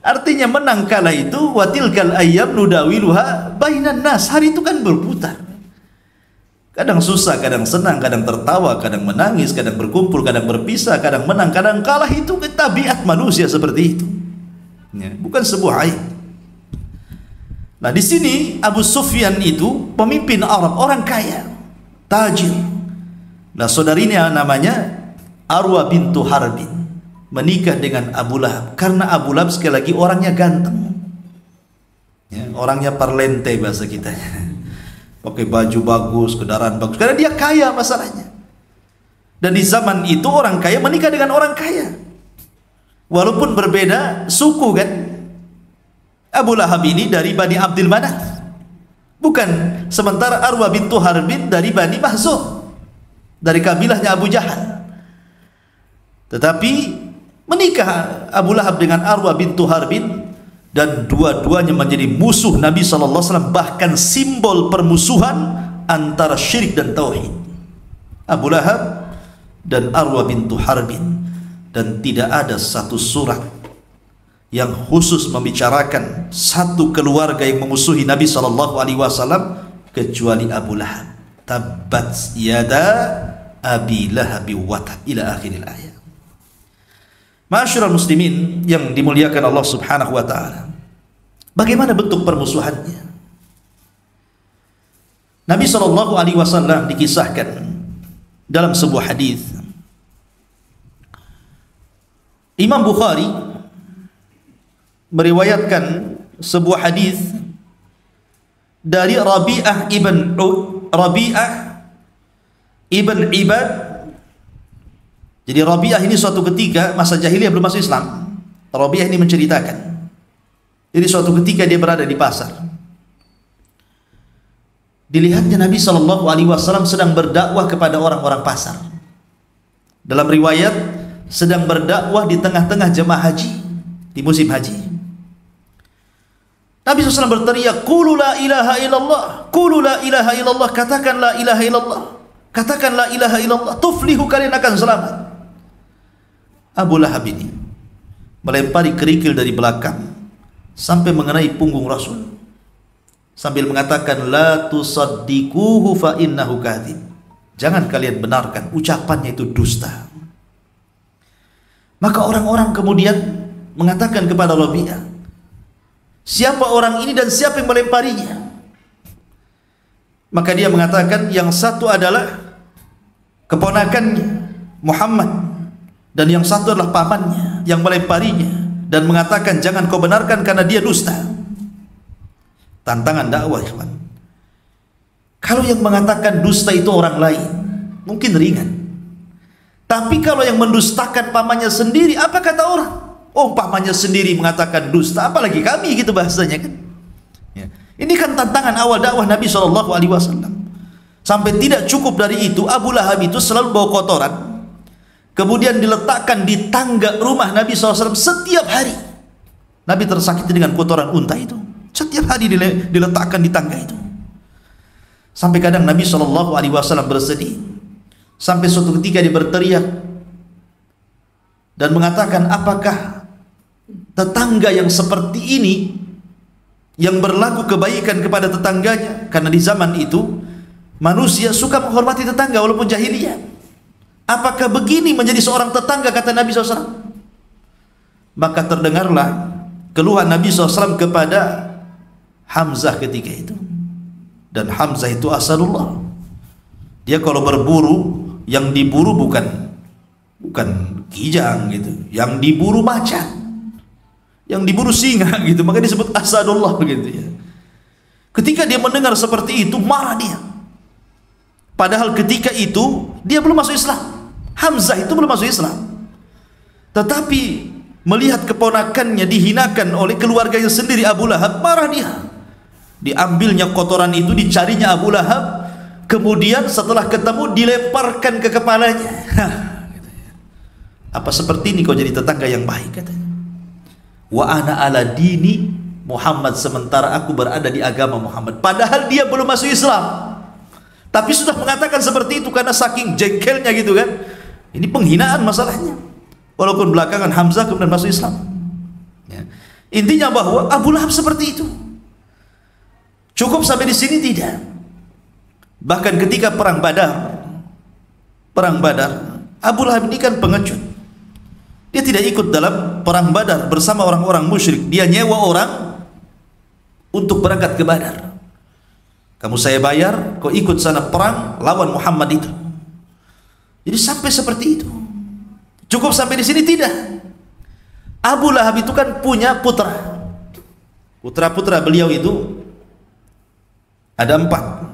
Artinya menang kalah itu watilkal ayyam nudawiluha bainan nas. Hari itu kan berputar. Kadang susah, kadang senang, kadang tertawa, kadang menangis, kadang berkumpul, kadang berpisah, kadang menang, kadang kalah. Itu tabiat manusia seperti itu. Ya, bukan sebuah aib. Nah, di sini Abu Sufyan itu pemimpin Arab, orang kaya, tajir. Nah, saudarinya namanya Arwa bintu Harbin menikah dengan Abu Lahab karena Abu Lahab sekali lagi orangnya ganteng. Ya, orangnya parlente bahasa kita. Pakai baju bagus, kendaraan bagus, karena dia kaya masalahnya. Dan di zaman itu orang kaya menikah dengan orang kaya, walaupun berbeda suku kan. Abu Lahab ini dari Bani Abdul Manaf, bukan. Sementara Arwa bintu Harbin dari Bani Mahzum, dari kabilahnya Abu Jahal. Tetapi menikah Abu Lahab dengan Arwa bintu Harbin, dan dua-duanya menjadi musuh Nabi SAW, bahkan simbol permusuhan antara syirik dan tauhid. Abu Lahab dan Arwa bintu Harbin. Dan tidak ada satu surat yang khusus membicarakan satu keluarga yang memusuhi Nabi SAW kecuali Abu Lahab. Tabbat yada Abi Lahab wa tab, ila akhiril ayat. Ma'asyiral muslimin yang dimuliakan Allah Subhanahu wa taala. Bagaimana bentuk permusuhannya? Nabi SAW dikisahkan dalam sebuah hadis. Imam Bukhari meriwayatkan sebuah hadis dari Rabi'ah ibn Ibad. Jadi Rabi'ah ini suatu ketika masa jahiliyah belum masuk Islam. Rabi'ah ini menceritakan. Jadi suatu ketika dia berada di pasar. Dilihatnya Nabi SAW sedang berdakwah kepada orang-orang pasar. Dalam riwayat sedang berdakwah di tengah-tengah jemaah haji di musim haji. Nabi SAW berteriak, "Qulu la ilaha illallah, qulu la ilaha illallah, katakan la ilaha illallah, katakan la ilaha illallah, tuflihu, kalian akan selamat." Abu Lahab ini melempari kerikil dari belakang sampai mengenai punggung Rasul, sambil mengatakan, "La tusaddiquhu fa innahu kadhib." Jangan kalian benarkan, ucapannya itu dusta. Maka orang-orang kemudian mengatakan kepada Rabi'ah, "Siapa orang ini dan siapa yang melemparinya?" Maka dia mengatakan, yang satu adalah keponakannya Muhammad, dan yang satu adalah pamannya yang melemparinya, dan mengatakan, "Jangan kau benarkan karena dia dusta." Tantangan dakwah, ikhwan. Kalau yang mengatakan dusta itu orang lain, mungkin ringan. Tapi kalau yang mendustakan pamannya sendiri, apa kata orang? Oh, pamannya sendiri mengatakan dusta, apalagi kami, gitu bahasanya kan. Ya. Ini kan tantangan awal dakwah Nabi SAW. Sampai tidak cukup dari itu, Abu Lahab itu selalu bawa kotoran, kemudian diletakkan di tangga rumah Nabi SAW setiap hari. Nabi tersakiti dengan kotoran unta itu. Setiap hari diletakkan di tangga itu. Sampai kadang Nabi SAW bersedih. Sampai suatu ketika dia berteriak dan mengatakan, "Apakah tetangga yang seperti ini yang berlaku kebaikan kepada tetangganya?" Karena di zaman itu manusia suka menghormati tetangga walaupun jahiliyah. "Apakah begini menjadi seorang tetangga?" kata Nabi SAW. Maka terdengarlah keluhan Nabi SAW kepada Hamzah ketika itu. Dan Hamzah itu asadullah. Dia kalau berburu, yang diburu bukan kijang gitu, yang diburu macan, yang diburu singa gitu, maka disebut asadullah begitu ya. Ketika dia mendengar seperti itu, marah dia. Padahal ketika itu dia belum masuk Islam. Hamzah itu belum masuk Islam. Tetapi melihat keponakannya dihinakan oleh keluarganya sendiri, Abu Lahab, marah dia. Diambilnya kotoran itu, dicarinya Abu Lahab, kemudian setelah ketemu dilemparkan ke kepalanya. Apa seperti ini kau jadi tetangga yang baik, katanya. Wa ana ala dini Muhammad, sementara aku berada di agama Muhammad. Padahal dia belum masuk Islam, tapi sudah mengatakan seperti itu karena saking jengkelnya gitu kan. Ini penghinaan masalahnya. Walaupun belakangan Hamzah kemudian masuk Islam ya. Intinya bahwa Abu Lahab seperti itu. Cukup sampai di sini tidak. Bahkan ketika perang Badar, Abu Lahab ini kan pengecut. Dia tidak ikut dalam perang Badar bersama orang-orang musyrik. Dia nyewa orang untuk berangkat ke Badar. Kamu saya bayar, kau ikut sana perang lawan Muhammad itu. Jadi sampai seperti itu. Cukup sampai di sini tidak. Abu Lahab itu kan punya putra. Putra-putra beliau itu ada 4.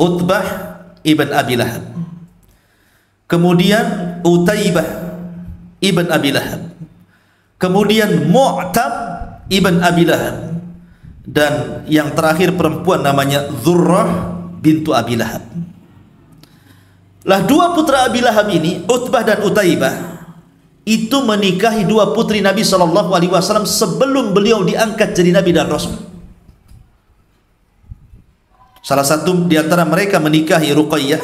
Utbah ibn Abi Lahab, kemudian Utaibah ibn Abi Lahab, kemudian Mu'tab ibn Abi Lahab, dan yang terakhir perempuan namanya Dzurrah bintu Abi Lahab. Lah 2 putra Abi Lahab ini, Utbah dan Utaibah, itu menikahi 2 putri Nabi SAW sebelum beliau diangkat jadi Nabi dan Rasul. Salah satu di antara mereka menikahi Ruqayyah,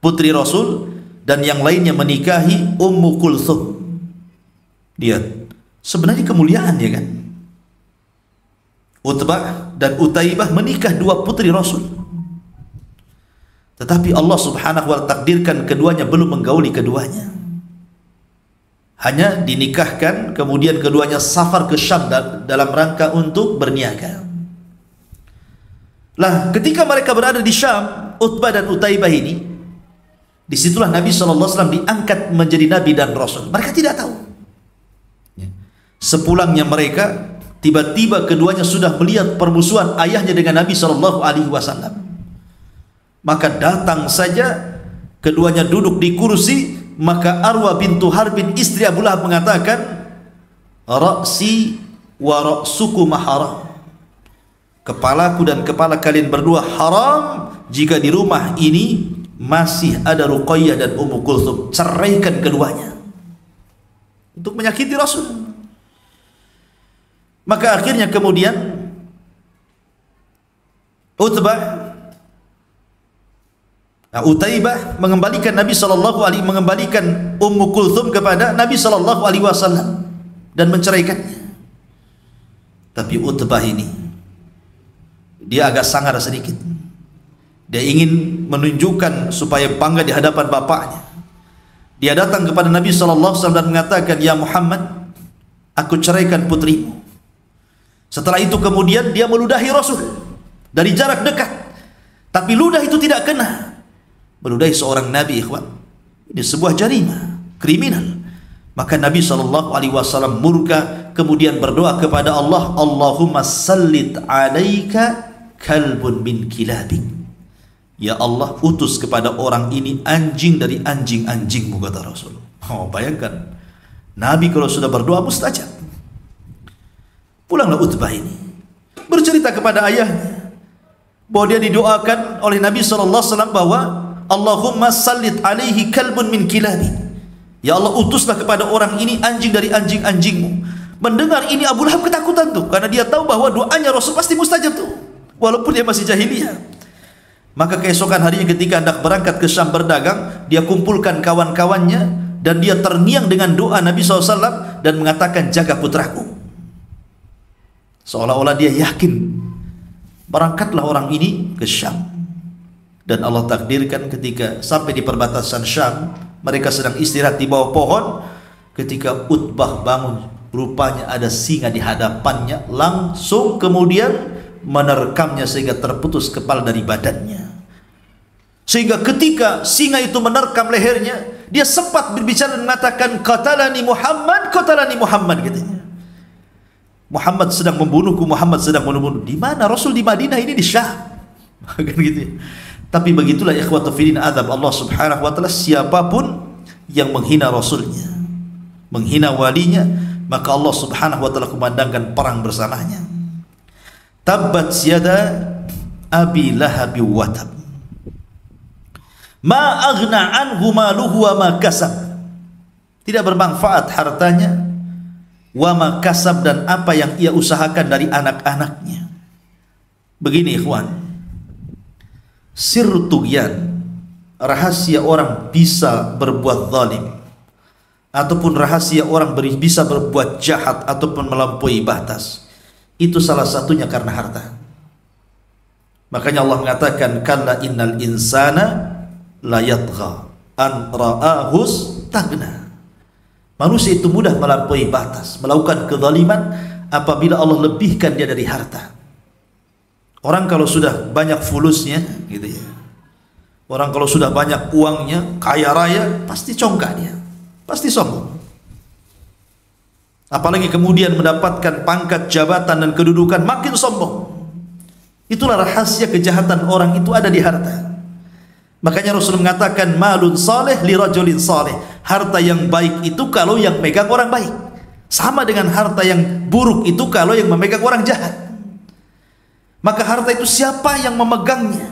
putri Rasul, dan yang lainnya menikahi Ummu Kulthum. Dia sebenarnya kemuliaan ya kan. Utbah dan Utaibah menikah 2 putri Rasul. Tetapi Allah Subhanahu wa ta'ala takdirkan keduanya belum menggauli keduanya. Hanya dinikahkan, kemudian keduanya safar ke Syam dalam rangka untuk berniaga. Lah ketika mereka berada di Syam, Utbah dan Utaibah ini, disitulah Nabi SAW diangkat menjadi Nabi dan Rasul. Mereka tidak tahu. Sepulangnya mereka, tiba-tiba keduanya sudah melihat permusuhan ayahnya dengan Nabi SAW. Maka datang saja, keduanya duduk di kursi, maka Arwa bintu Harbin, istri Abu Lahab, mengatakan, "Ra'si wa ra'suku maharam." Kepalaku dan kepala kalian berdua haram jika di rumah ini masih ada Ruqayyah dan Ummu Kulthum. Ceraikan keduanya. Untuk menyakiti Rasul. Maka akhirnya kemudian Utaibah mengembalikan Nabi mengembalikan Ummu Kulthum kepada Nabi sallallahu alaihi wasallam dan menceraikannya. Tapi Utbah ini dia agak sangar sedikit. Dia ingin menunjukkan supaya bangga di hadapan bapaknya. Dia datang kepada Nabi sallallahu alaihi wasallam dan mengatakan, "Ya Muhammad, aku ceraikan putrimu." Setelah itu kemudian dia meludahi Rasul dari jarak dekat. Tapi ludah itu tidak kena. Meludahi seorang nabi, ikhwan, ini sebuah jarimah, kriminal. Maka Nabi SAW murka, kemudian berdoa kepada Allah, Allahumma sallit alaika kalbun min kilabik. Ya Allah, utus kepada orang ini anjing dari anjing-anjingmu, kata Rasul. Oh, bayangkan, Nabi kalau sudah berdoa mustajab. Pulanglah Utbah ini bercerita kepada ayahnya bahwa dia didoakan oleh Nabi SAW bahwa Allahumma sallit alaihi kalbun min kilabi. Ya Allah, utuslah kepada orang ini anjing dari anjing-anjingmu. Mendengar ini Abu Lahab ketakutan tuh, karena dia tahu bahwa doanya Rasul pasti mustajab tuh, walaupun dia masih jahiliyah. Maka keesokan harinya ketika hendak berangkat ke Syam berdagang, dia kumpulkan kawan-kawannya dan dia terngiang dengan doa Nabi SAW dan mengatakan, jaga putraku. Seolah-olah dia yakin. Berangkatlah orang ini ke Syam. Dan Allah takdirkan ketika sampai di perbatasan Syam, mereka sedang istirahat di bawah pohon. Ketika Utbah bangun, rupanya ada singa di hadapannya, langsung kemudian menerkamnya sehingga terputus kepala dari badannya. Sehingga ketika singa itu menerkam lehernya, dia sempat berbicara dan mengatakan, qatalani Muhammad, katanya. Muhammad sedang membunuhku, Muhammad sedang membunuh. Di mana? Rasul di Madinah, ini di Syam. Kan gitu ya. Tapi begitulah ikhwatu fillah azab Allah Subhanahu wa taala, siapapun yang menghina Rasulnya, menghina walinya, maka Allah Subhanahu wa taala kumandangkan perang bersamanya. Tabbat yada Abi Lahab wa tab. Ma aghna anhu maluhu wa ma kasab. Tidak bermanfaat hartanya, wa ma kasab, dan apa yang ia usahakan dari anak-anaknya. Begini ikhwan, sirru tughyan, rahasia orang bisa berbuat zalim, ataupun rahasia orang bisa berbuat jahat ataupun melampaui batas, itu salah satunya karena harta. Makanya Allah mengatakan, kalla innal insana la yatgha an ra'ahu istaghna. Manusia itu mudah melampaui batas, melakukan kezaliman apabila Allah lebihkan dia dari harta. Orang kalau sudah banyak fulusnya, gitu ya. Orang kalau sudah banyak uangnya, kaya raya, pasti congkak dia, pasti sombong. Apalagi kemudian mendapatkan pangkat, jabatan dan kedudukan, makin sombong. Itulah rahasia kejahatan orang itu ada di harta. Makanya Rasul mengatakan, malun saleh li rajulin saleh. Harta yang baik itu kalau yang megang orang baik, sama dengan harta yang buruk itu kalau yang memegang orang jahat. Maka harta itu siapa yang memegangnya?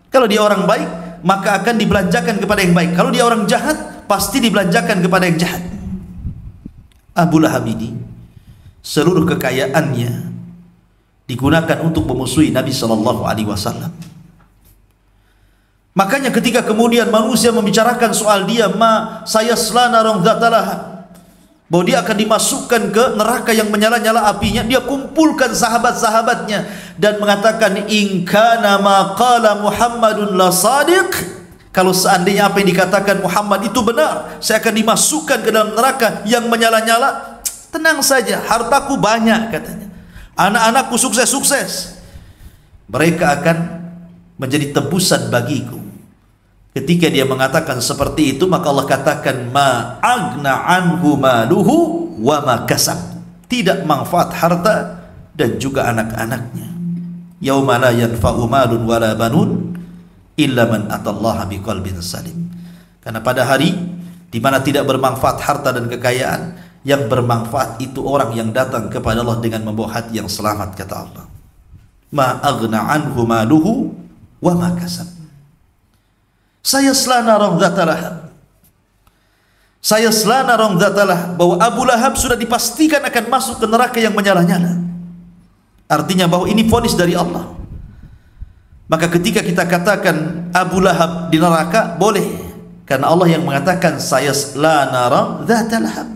Kalau dia orang baik, maka akan dibelanjakan kepada yang baik. Kalau dia orang jahat, pasti dibelanjakan kepada yang jahat. Abu Lahab ini, seluruh kekayaannya digunakan untuk memusuhi Nabi SAW. Makanya ketika kemudian manusia membicarakan soal dia, saya selana rong zatalah, bahwa dia akan dimasukkan ke neraka yang menyala-nyala apinya, dia kumpulkan sahabat-sahabatnya dan mengatakan, in kana ma qala Muhammadun la sadiq, kalau seandainya apa yang dikatakan Muhammad itu benar, saya akan dimasukkan ke dalam neraka yang menyala-nyala. Tenang saja, hartaku banyak, katanya, anak-anakku sukses-sukses, mereka akan menjadi tebusan bagiku. Ketika dia mengatakan seperti itu, maka Allah katakan, ma agna anhu maluhu wa ma kasab. Tidak manfaat harta dan juga anak-anaknya. Yauma la yanfa'u malun wala banun illa man atallaha biqalbin salim. Karena pada hari di mana tidak bermanfaat harta dan kekayaan, yang bermanfaat itu orang yang datang kepada Allah dengan membawa hati yang selamat, kata Allah. Ma agna anhu maluhu wa ma kasab. Saya selana rong zatalah. Saya selana rong zatalah, bahwa Abu Lahab sudah dipastikan akan masuk ke neraka yang menyala-nyala. Artinya bahwa ini vonis dari Allah. Maka ketika kita katakan Abu Lahab di neraka, boleh, karena Allah yang mengatakan sayasla nara dzatal lahab.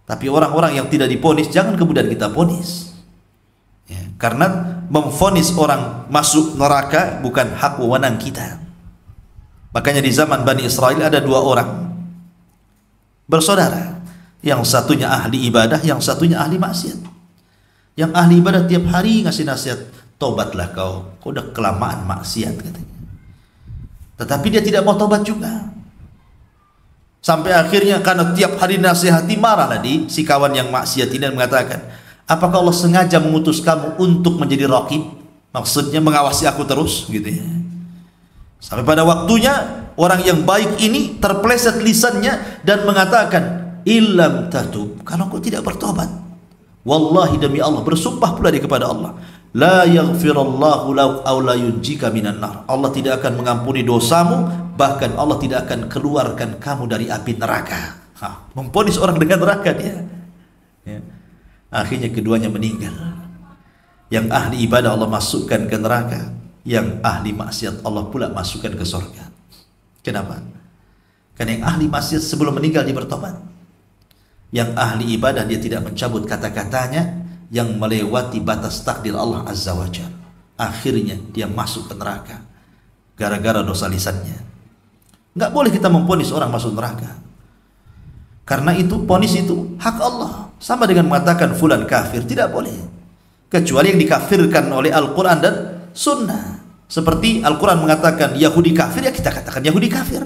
Tapi orang-orang yang tidak diponis, jangan kemudian kita ponis, ya, karena memfonis orang masuk neraka bukan hak wewenang kita. Makanya di zaman Bani Israel ada dua orang bersaudara, yang satunya ahli ibadah, yang satunya ahli maksiat. Yang ahli ibadah tiap hari ngasih nasihat, tobatlah kau udah kelamaan maksiat, katanya. Tetapi dia tidak mau tobat juga. Sampai akhirnya karena tiap hari nasihati, marahlah si kawan yang maksiat ini dan mengatakan, apakah Allah sengaja mengutus kamu untuk menjadi raqib? Maksudnya mengawasi aku terus, gitu ya. Sampai pada waktunya orang yang baik ini terpleset lisannya dan mengatakan, illam tatub, kalau kau tidak bertobat, wallahi demi Allah, bersumpah pula dia kepada Allah, la yaghfirallahu lau aw la yunjika minan nar. Allah tidak akan mengampuni dosamu, bahkan Allah tidak akan keluarkan kamu dari api neraka. Memponis orang dengan neraka dia, ya. Akhirnya keduanya meninggal. Yang ahli ibadah Allah masukkan ke neraka, yang ahli maksiat Allah pula masukkan ke surga. Kenapa? Karena yang ahli maksiat sebelum meninggal dia bertobat. Yang ahli ibadah dia tidak mencabut kata-katanya yang melewati batas takdir Allah Azza wa Jalla. Akhirnya dia masuk ke neraka gara-gara dosa lisannya. Enggak boleh kita memponis orang masuk neraka, karena itu ponis itu hak Allah. Sama dengan mengatakan fulan kafir, tidak boleh, kecuali yang dikafirkan oleh Al-Quran dan Sunnah. Seperti Al-Quran mengatakan Yahudi kafir, ya kita katakan Yahudi kafir.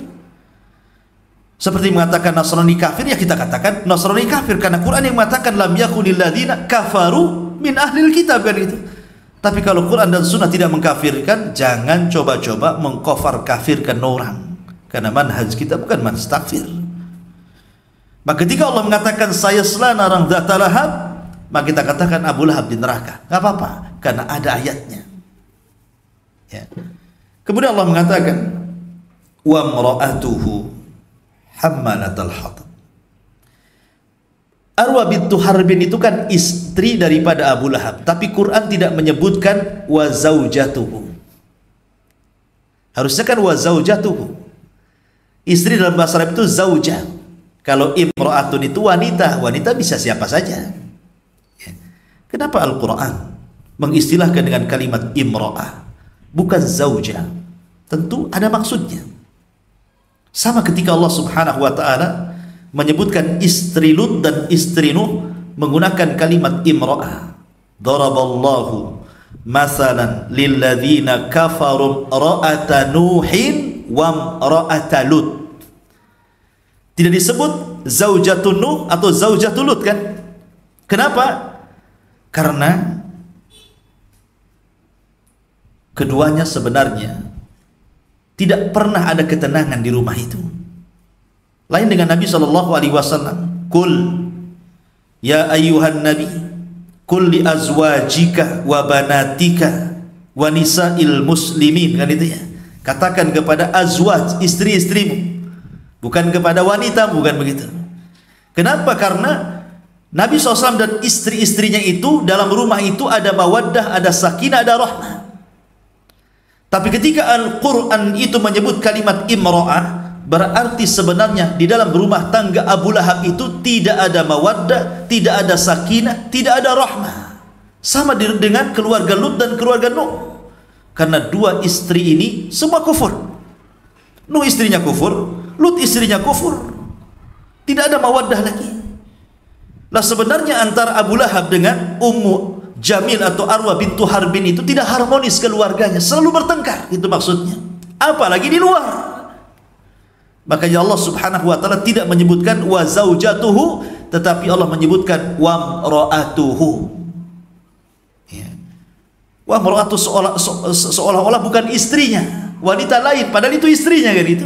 Seperti mengatakan Nasrani kafir, ya kita katakan Nasrani kafir, karena Quran yang mengatakan lam yakunil ladzina kafaru min ahlil kitab, kan itu. Tapi kalau Quran dan Sunnah tidak mengkafirkan, jangan coba-coba mengkafir kafirkan orang, karena manhaj kita bukan manhaj takfir. Maka ketika Allah mengatakan sayasla naran dzatal lahab, maka kita katakan Abu Lahab di neraka, nggak apa-apa, karena ada ayatnya, ya. Kemudian Allah mengatakan wa mra'atuhu hammalatal hatab. Arwa bintu Harbin itu kan istri daripada Abu Lahab, tapi Quran tidak menyebutkan wa zaujatuhu. Harusnya kan wa zaujatuhu. Istri dalam bahasa Arab itu zaujah. Kalau imra'atun itu wanita, wanita bisa siapa saja. Kenapa Al-Quran mengistilahkan dengan kalimat imra'ah, bukan zaujah? Tentu ada maksudnya. Sama ketika Allah Subhanahu wa ta'ala menyebutkan istri Lut dan istri Nuh menggunakan kalimat imra'ah. Daraballahu masalan lilladzina kafaru ra'ata Nuhin wa ra'ata Lut. Tidak disebut zaujatun Nuh atau zaujatul Lut, kan? Kenapa? Karena keduanya sebenarnya tidak pernah ada ketenangan di rumah itu. Lain dengan Nabi SAW. Kul ya ayyuhan nabi, kul li azwajika wa banatika wa nisa'il muslimin, kan itu ya. Katakan kepada azwaj, istri-istrimu, bukan kepada wanita, bukan begitu. Kenapa? Karena Nabi SAW dan istri-istrinya itu dalam rumah itu ada mawaddah, ada sakinah, ada rahmah. Tapi ketika Al-Quran itu menyebut kalimat imra'ah, berarti sebenarnya di dalam rumah tangga Abu Lahab itu tidak ada mawaddah, tidak ada sakinah, tidak ada rahmah. Sama dengan keluarga Lut dan keluarga Nuh. Karena dua istri ini semua kufur. Nuh istrinya kufur, Lut istrinya kufur. Tidak ada mawaddah lagi. Lah sebenarnya antara Abu Lahab dengan Ummu Jamil atau Arwa bintu Harbin itu tidak harmonis keluarganya, selalu bertengkar, itu maksudnya. Apalagi di luar. Makanya Allah Subhanahu wa ta'ala tidak menyebutkan wa zaujatuhu, tetapi Allah menyebutkan wa mra'atuhu, ya. Wa mra'atu seolah-olah bukan istrinya, wanita lain, padahal itu istrinya, kan itu.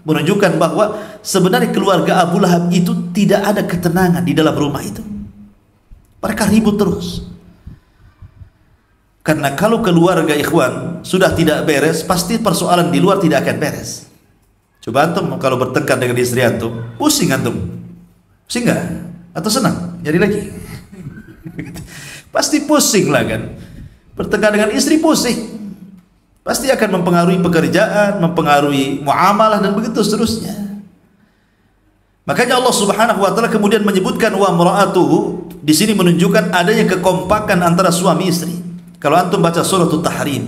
Menunjukkan bahwa sebenarnya keluarga Abu Lahab itu tidak ada ketenangan di dalam rumah itu. Mereka ribut terus. Karena kalau keluarga ikhwan sudah tidak beres, pasti persoalan di luar tidak akan beres. Coba antum kalau bertengkar dengan istri antum, pusing antum. Pusing nggak? Atau senang? Jadi lagi. Pasti pusing lah, kan. Bertengkar dengan istri pusing. Pasti akan mempengaruhi pekerjaan, mempengaruhi muamalah dan begitu seterusnya. Makanya Allah Subhanahu wa taala kemudian menyebutkan wa mar'atuhu, di sini menunjukkan adanya kekompakan antara suami istri. Kalau antum baca suratul Tahrim,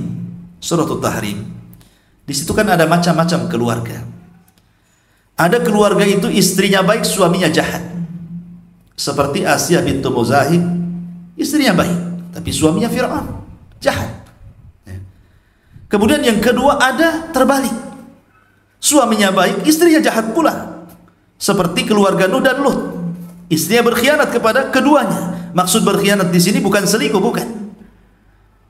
di situ kan ada macam-macam keluarga. Ada keluarga itu istrinya baik, suaminya jahat. Seperti Asiyah bintu Muzahib, istrinya baik, tapi suaminya Fir'aun, jahat. Kemudian yang kedua ada terbalik. Suaminya baik, istrinya jahat pula. Seperti keluarga Nuh dan Lut. Istrinya berkhianat kepada keduanya. Maksud berkhianat di sini bukan selingkuh, bukan.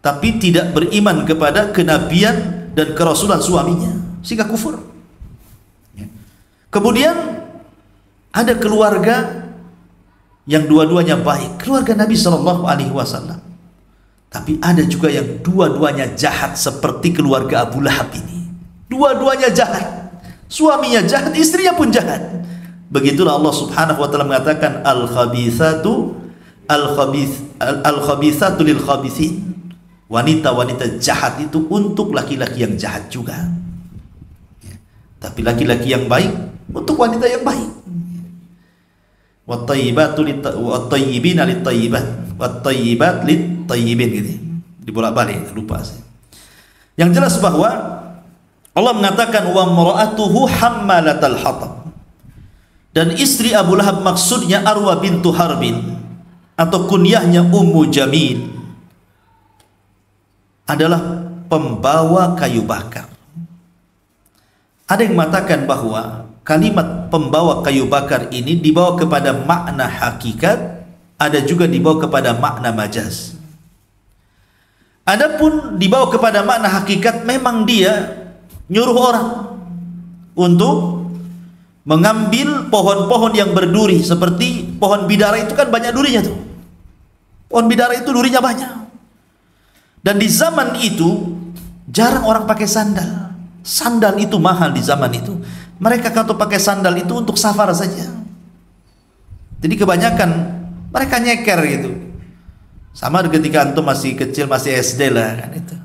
Tapi tidak beriman kepada kenabian dan kerasulan suaminya, sehingga kufur. Kemudian ada keluarga yang dua-duanya baik, keluarga Nabi SAW. Tapi ada juga yang dua-duanya jahat, seperti keluarga Abu Lahab ini. Dua-duanya jahat, suaminya jahat, istrinya pun jahat. Begitulah Allah Subhanahu wa taala mengatakan al-khabithatu lil khabithin. Wanita-wanita jahat itu untuk laki-laki yang jahat juga. Tapi laki-laki yang baik untuk wanita yang baik. Wat-tayyibina lit-tayyibat, wat-tayyibat lit-tayyibin gitu. Dibolak-balik, lupa saya. Yang jelas bahwa Allah mengatakan wa mar'atuhu hammalatal hatab. Dan istri Abu Lahab maksudnya Arwa bintu Harbin atau kunyahnya Ummu Jamil, adalah pembawa kayu bakar. Ada yang mengatakan bahwa kalimat pembawa kayu bakar ini dibawa kepada makna hakikat, ada juga dibawa kepada makna majaz. Adapun dibawa kepada makna hakikat, memang dia nyuruh orang untuk mengambil pohon-pohon yang berduri, seperti pohon bidara itu kan banyak durinya tuh. Pohon bidara itu durinya banyak. Dan di zaman itu jarang orang pakai sandal. Sandal itu mahal di zaman itu. Mereka kalau pakai sandal itu untuk safar saja. Jadi kebanyakan mereka nyeker gitu. Sama ketika antum masih kecil, masih SD lah kan itu.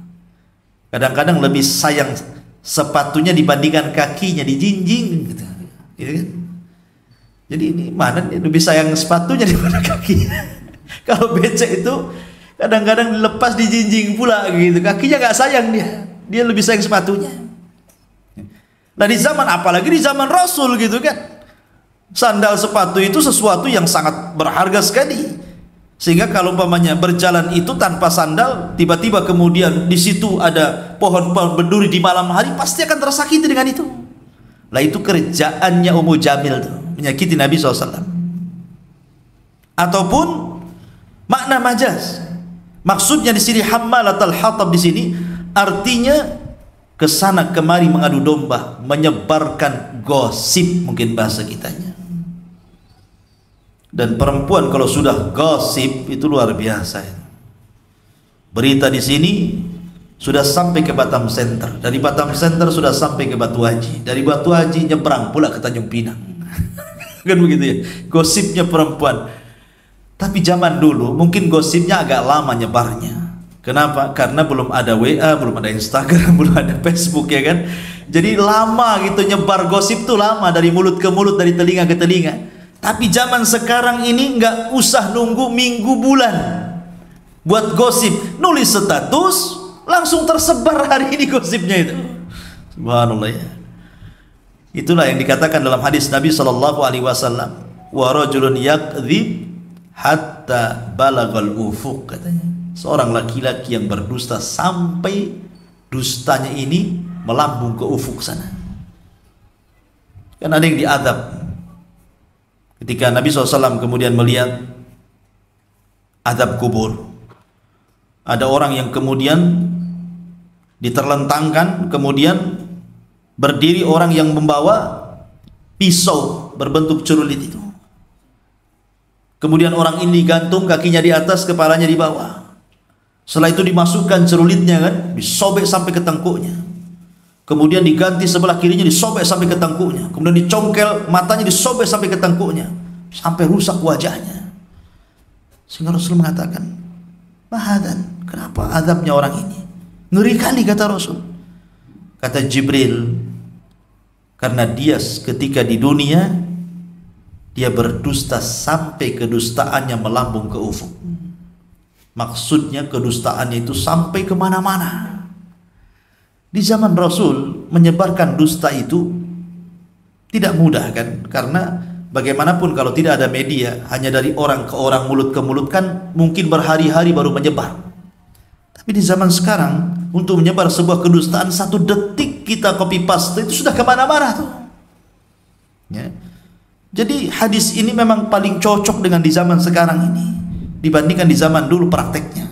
Kadang-kadang lebih sayang sepatunya dibandingkan kakinya, dijinjing gitu. Gitu kan? Jadi ini mana lebih sayang sepatunya daripada kakinya. Kalau becek itu kadang-kadang dilepas dijinjing pula gitu, kakinya nggak sayang dia lebih sayang sepatunya. Nah di zaman, apalagi di zaman Rasul gitu kan, sandal sepatu itu sesuatu yang sangat berharga sekali, sehingga kalau umpamanya berjalan itu tanpa sandal, tiba-tiba kemudian di situ ada pohon-pohon berduri di malam hari, pasti akan tersakiti dengan itu. Lah itu kerjaannya Ummu Jamil tuh, menyakiti Nabi SAW. Ataupun makna majaz, maksudnya di sini hammalatal hatab, di sini artinya kesana kemari mengadu domba, menyebarkan gosip, mungkin bahasa kitanya. Dan perempuan kalau sudah gosip itu luar biasa. Berita di sini sudah sampai ke Batam Center, dari Batam Center sudah sampai ke Batu Haji, dari Batu Haji nyebrang pula ke Tanjung Pinang. Kan begitu ya, gosipnya perempuan. Tapi zaman dulu mungkin gosipnya agak lama nyebarnya. Kenapa? Karena belum ada WA, belum ada Instagram, belum ada Facebook, ya kan. Jadi lama gitu nyebar gosip tuh, lama, dari mulut ke mulut, dari telinga ke telinga. Tapi zaman sekarang ini nggak usah nunggu minggu bulan buat gosip, nulis status langsung tersebar hari ini gosipnya itu. Subhanallah ya. Itulah yang dikatakan dalam hadis Nabi SAW, wa rajulun yakdzib hatta balagal ufuq, katanya. Seorang laki-laki yang berdusta sampai dustanya ini melambung ke ufuk sana. Kan ada yang diadab. Ketika Nabi SAW kemudian melihat adab kubur, ada orang yang kemudian diterlentangkan, kemudian berdiri orang yang membawa pisau berbentuk cerulit itu. Kemudian orang ini digantung, kakinya di atas, kepalanya di bawah. Setelah itu dimasukkan cerulitnya, kan, disobek sampai ke tengkuknya. Kemudian diganti sebelah kirinya, disobek sampai ke tengkuknya. Kemudian dicongkel, matanya disobek sampai ke tengkuknya, sampai rusak wajahnya. Sehingga Rasul mengatakan, mahadan, kenapa azabnya orang ini ngeri kali, kata Rasul. Kata Jibril, karena dia ketika di dunia dia berdusta sampai kedustaannya melambung ke ufuk. Maksudnya kedustaannya itu sampai kemana-mana. Di zaman Rasul menyebarkan dusta itu tidak mudah kan, karena bagaimanapun kalau tidak ada media, hanya dari orang ke orang, mulut ke mulut kan mungkin berhari-hari baru menyebar. Tapi di zaman sekarang untuk menyebar sebuah kedustaan 1 detik kita copy paste itu sudah kemana-mana tuh ya. Jadi hadis ini memang paling cocok dengan di zaman sekarang ini dibandingkan di zaman dulu prakteknya.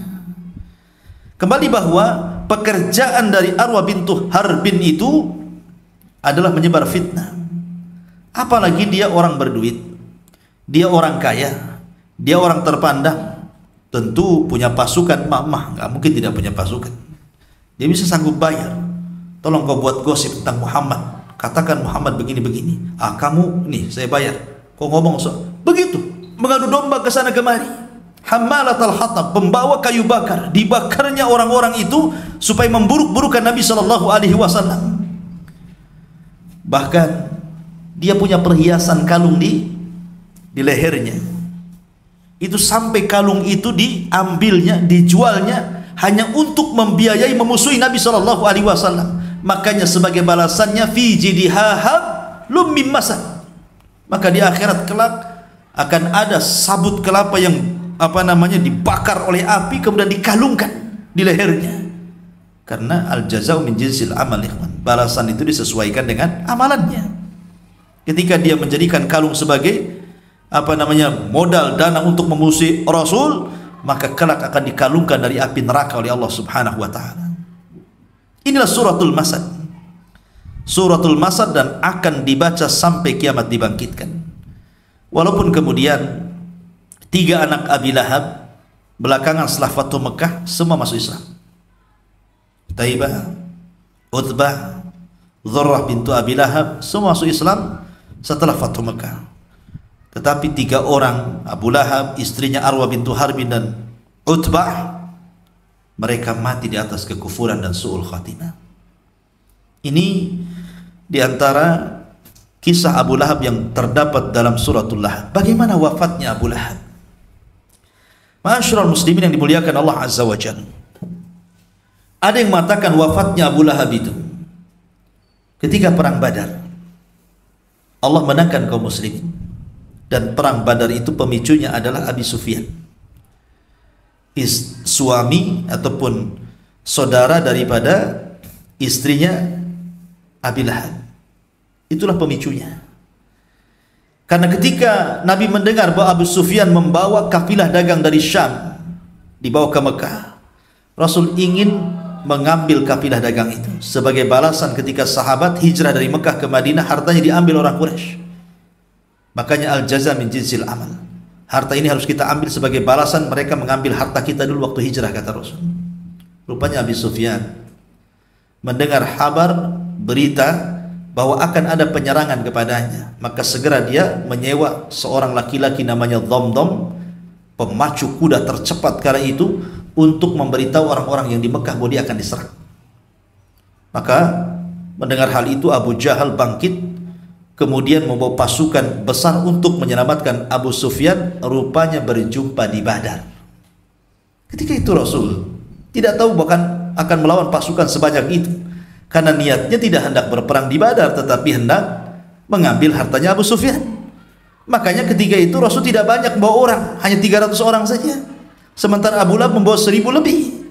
Kembali bahwa pekerjaan dari Arwah bintu Harbin itu adalah menyebar fitnah. Apalagi dia orang berduit, dia orang kaya, dia orang terpandang, tentu punya pasukan. Mama nggak mungkin tidak punya pasukan. Dia bisa sanggup bayar. Tolong kau buat gosip tentang Muhammad, katakan Muhammad begini-begini. Kamu nih saya bayar. Kau ngomong begitu, mengadu domba ke sana kemari. Hammalatul hatab, pembawa kayu bakar, dibakarnya orang-orang itu supaya memburuk-burukan Nabi sallallahu alaihi wasallam. Bahkan dia punya perhiasan kalung di lehernya. Itu sampai kalung itu diambilnya, dijualnya hanya untuk membiayai memusuhi Nabi sallallahu alaihi wasallam. Makanya sebagai balasannya fi jidihahab lum mim masad. Maka di akhirat kelak akan ada sabut kelapa yang dibakar oleh api kemudian dikalungkan di lehernya. Karena al jazau min jinsil amal, ikhwan. Balasan itu disesuaikan dengan amalannya. Ketika dia menjadikan kalung sebagai modal dana untuk memusuhi Rasul, maka kelak akan dikalungkan dari api neraka oleh Allah Subhanahu wa taala. Inilah suratul Masad. Suratul Masad dan akan dibaca sampai kiamat dibangkitkan. Walaupun kemudian 3 anak Abi Lahab belakangan setelah Fathu Mekah semua masuk Islam. Taibah, Utbah, Dzurrah bintu Abi Lahab semua masuk Islam setelah Fathu Mekah. Tetapi 3 orang, Abu Lahab, istrinya Arwah bintu Harbin dan Utbah, mereka mati di atas kekufuran dan su'ul khatimah. Ini diantara kisah Abu Lahab yang terdapat dalam suratul Lahab. Bagaimana wafatnya Abu Lahab? Ma'asyiral muslimin yang dimuliakan Allah Azza wa Jalla. Ada yang mengatakan wafatnya Abu Lahab itu ketika perang Badar. Allah menangkan kaum muslimin. Dan perang Badar itu pemicunya adalah Abi Sufyan, suami ataupun saudara daripada istrinya Abi Lahab. Itulah pemicunya. Karena ketika Nabi mendengar bahwa Abu Sufyan membawa kafilah dagang dari Syam dibawa ke Mekah, Rasul ingin mengambil kafilah dagang itu sebagai balasan ketika sahabat hijrah dari Mekah ke Madinah, hartanya diambil orang Quraisy. Makanya al-jaza min jinsil amal. Harta ini harus kita ambil sebagai balasan mereka mengambil harta kita dulu waktu hijrah, kata Rasul. Rupanya Abi Sufyan mendengar kabar berita bahwa akan ada penyerangan kepadanya, maka segera dia menyewa seorang laki-laki namanya Dhamdham, pemacu kuda tercepat kala itu, untuk memberitahu orang-orang yang di Mekah bahwa dia akan diserang. Maka mendengar hal itu Abu Jahal bangkit, kemudian membawa pasukan besar untuk menyelamatkan Abu Sufyan. Rupanya berjumpa di Badar. Ketika itu Rasul tidak tahu bahkan akan melawan pasukan sebanyak itu, karena niatnya tidak hendak berperang di Badar, tetapi hendak mengambil hartanya Abu Sufyan. Makanya ketika itu Rasul tidak banyak bawa orang, hanya 300 orang saja, sementara Abu Lahab membawa 1000 lebih.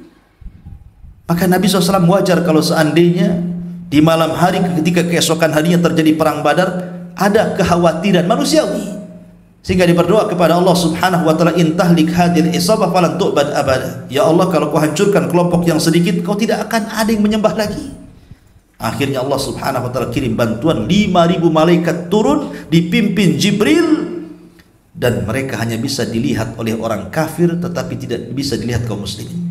Maka Nabi SAW wajar kalau seandainya di malam hari ketika keesokan harinya terjadi perang Badar, ada kekhawatiran manusiawi, sehingga diberdoa kepada Allah Subhanahu wa taala, intahlik hadil isabah falan tu'bad abada. Ya Allah, kalau kau hancurkan kelompok yang sedikit, kau tidak akan ada yang menyembah lagi. Akhirnya Allah Subhanahu wa taala kirim bantuan, 5.000 malaikat turun dipimpin Jibril, dan mereka hanya bisa dilihat oleh orang kafir tetapi tidak bisa dilihat kaum muslimin.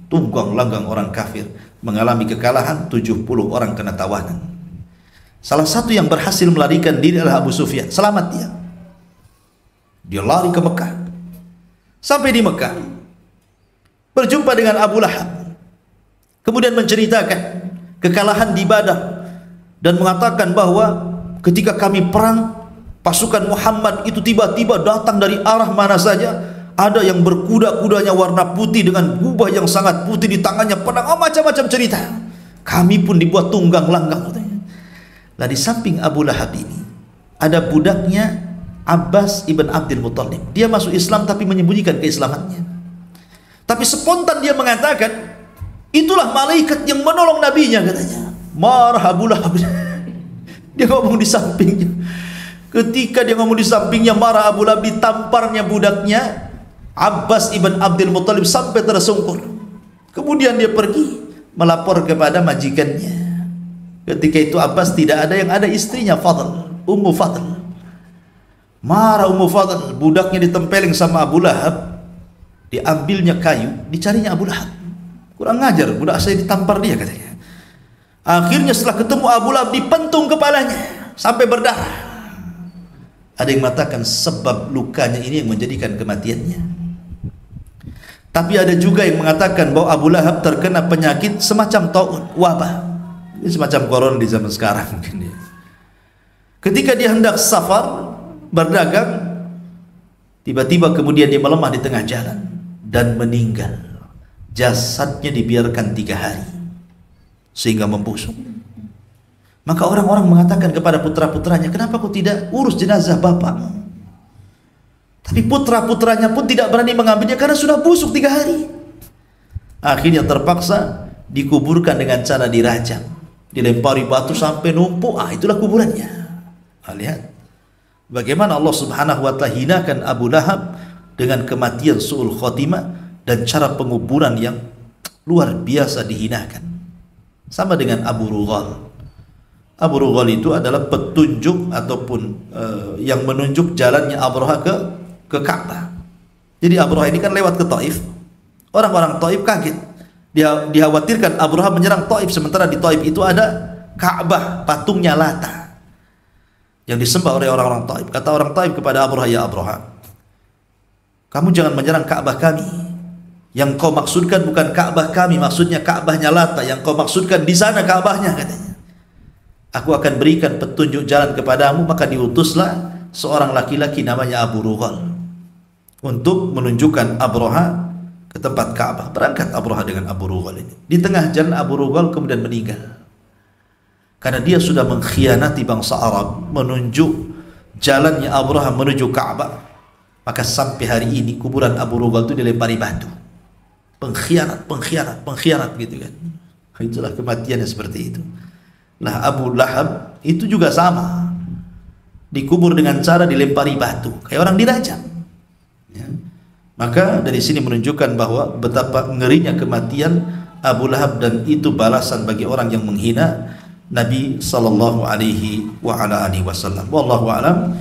Tunggang langgang orang kafir mengalami kekalahan, 70 orang kena tawanan. Salah satu yang berhasil melarikan diri adalah Abu Sufyan. Selamat dia. Dia lari ke Mekah. Sampai di Mekah berjumpa dengan Abu Lahab. Kemudian menceritakan kekalahan di Badar dan mengatakan bahwa ketika kami perang, pasukan Muhammad itu tiba-tiba datang dari arah mana saja. Ada yang berkuda-kudanya warna putih dengan gubah yang sangat putih, di tangannya pedang, macam-macam cerita. Kami pun dibuat tunggang langgang. Nah, di samping Abu Lahab ini ada budaknya Abbas ibn Abdul Muttalib. Dia masuk Islam tapi menyembunyikan keislamannya. Tapi spontan dia mengatakan, itulah malaikat yang menolong nabinya, katanya. Marah Abu Lahab. Dia ngomong di sampingnya. Ketika dia ngomong di sampingnya, marah Abu Lahab, ditamparnya budaknya Abbas ibn Abdul Muttalib sampai tersungkur. Kemudian dia pergi melapor kepada majikannya. Ketika itu Abbas tidak ada, yang ada istrinya Fadl, Ummu Fadl. Marah Ummu Fadl, budaknya ditempelin sama Abu Lahab. Diambilnya kayu, dicarinya Abu Lahab. Kurang ngajar, budak saya ditampar dia, katanya. Akhirnya setelah ketemu Abu Lahab, dipentung kepalanya sampai berdarah. Ada yang mengatakan sebab lukanya ini yang menjadikan kematiannya. Tapi ada juga yang mengatakan bahwa Abu Lahab terkena penyakit semacam taun, wabah. Ini semacam corona di zaman sekarang mungkin. Ketika dia hendak safar, berdagang, tiba-tiba kemudian dia melemah di tengah jalan dan meninggal. Jasadnya dibiarkan 3 hari sehingga membusuk. Maka orang-orang mengatakan kepada putra-putranya, kenapa kau tidak urus jenazah bapakmu? Tapi putra-putranya pun tidak berani mengambilnya karena sudah busuk 3 hari. Akhirnya terpaksa dikuburkan dengan cara dirajam, dilempari batu sampai numpuk. Itulah kuburannya. Lihat bagaimana Allah Subhanahu wa ta'ala hinakan Abu Lahab dengan kematian su'ul khotimah dan cara penguburan yang luar biasa dihinakan. Sama dengan Abu Rughal. Abu Rughal itu adalah petunjuk ataupun yang menunjuk jalannya Abraha ke Ka'bah. Jadi Abraha ini kan lewat ke Taif. Orang-orang Taif kaget. Dia dikhawatirkan Abraha menyerang Taif, sementara di Taif itu ada Ka'bah, patungnya Lata yang disembah oleh orang-orang Taif. Kata orang Taif kepada Abraha, ya Abraha, kamu jangan menyerang Ka'bah kami. Yang kau maksudkan bukan Ka'bah kami, maksudnya Ka'bahnya Lata. Yang kau maksudkan di sana Ka'bahnya, katanya. Aku akan berikan petunjuk jalan kepadamu. Maka diutuslah seorang laki-laki namanya Abu Rughal untuk menunjukkan Abraha ke tempat Ka'bah. Berangkat Abraha dengan Abu Rughal ini. Di tengah jalan Abu Rughal kemudian meninggal karena dia sudah mengkhianati bangsa Arab, menunjuk jalannya Abraha menuju Ka'bah. Maka sampai hari ini kuburan Abu Rughal itu dilempari batu. Pengkhianat gitu kan. Itulah kematiannya seperti itu. Nah, Abu Lahab itu juga sama, dikubur dengan cara dilempari batu, kayak orang dirajam. Ya. Maka dari sini menunjukkan bahwa betapa ngerinya kematian Abu Lahab, dan itu balasan bagi orang yang menghina Nabi sallallahu alaihi wasallam. Wallahu a'lam.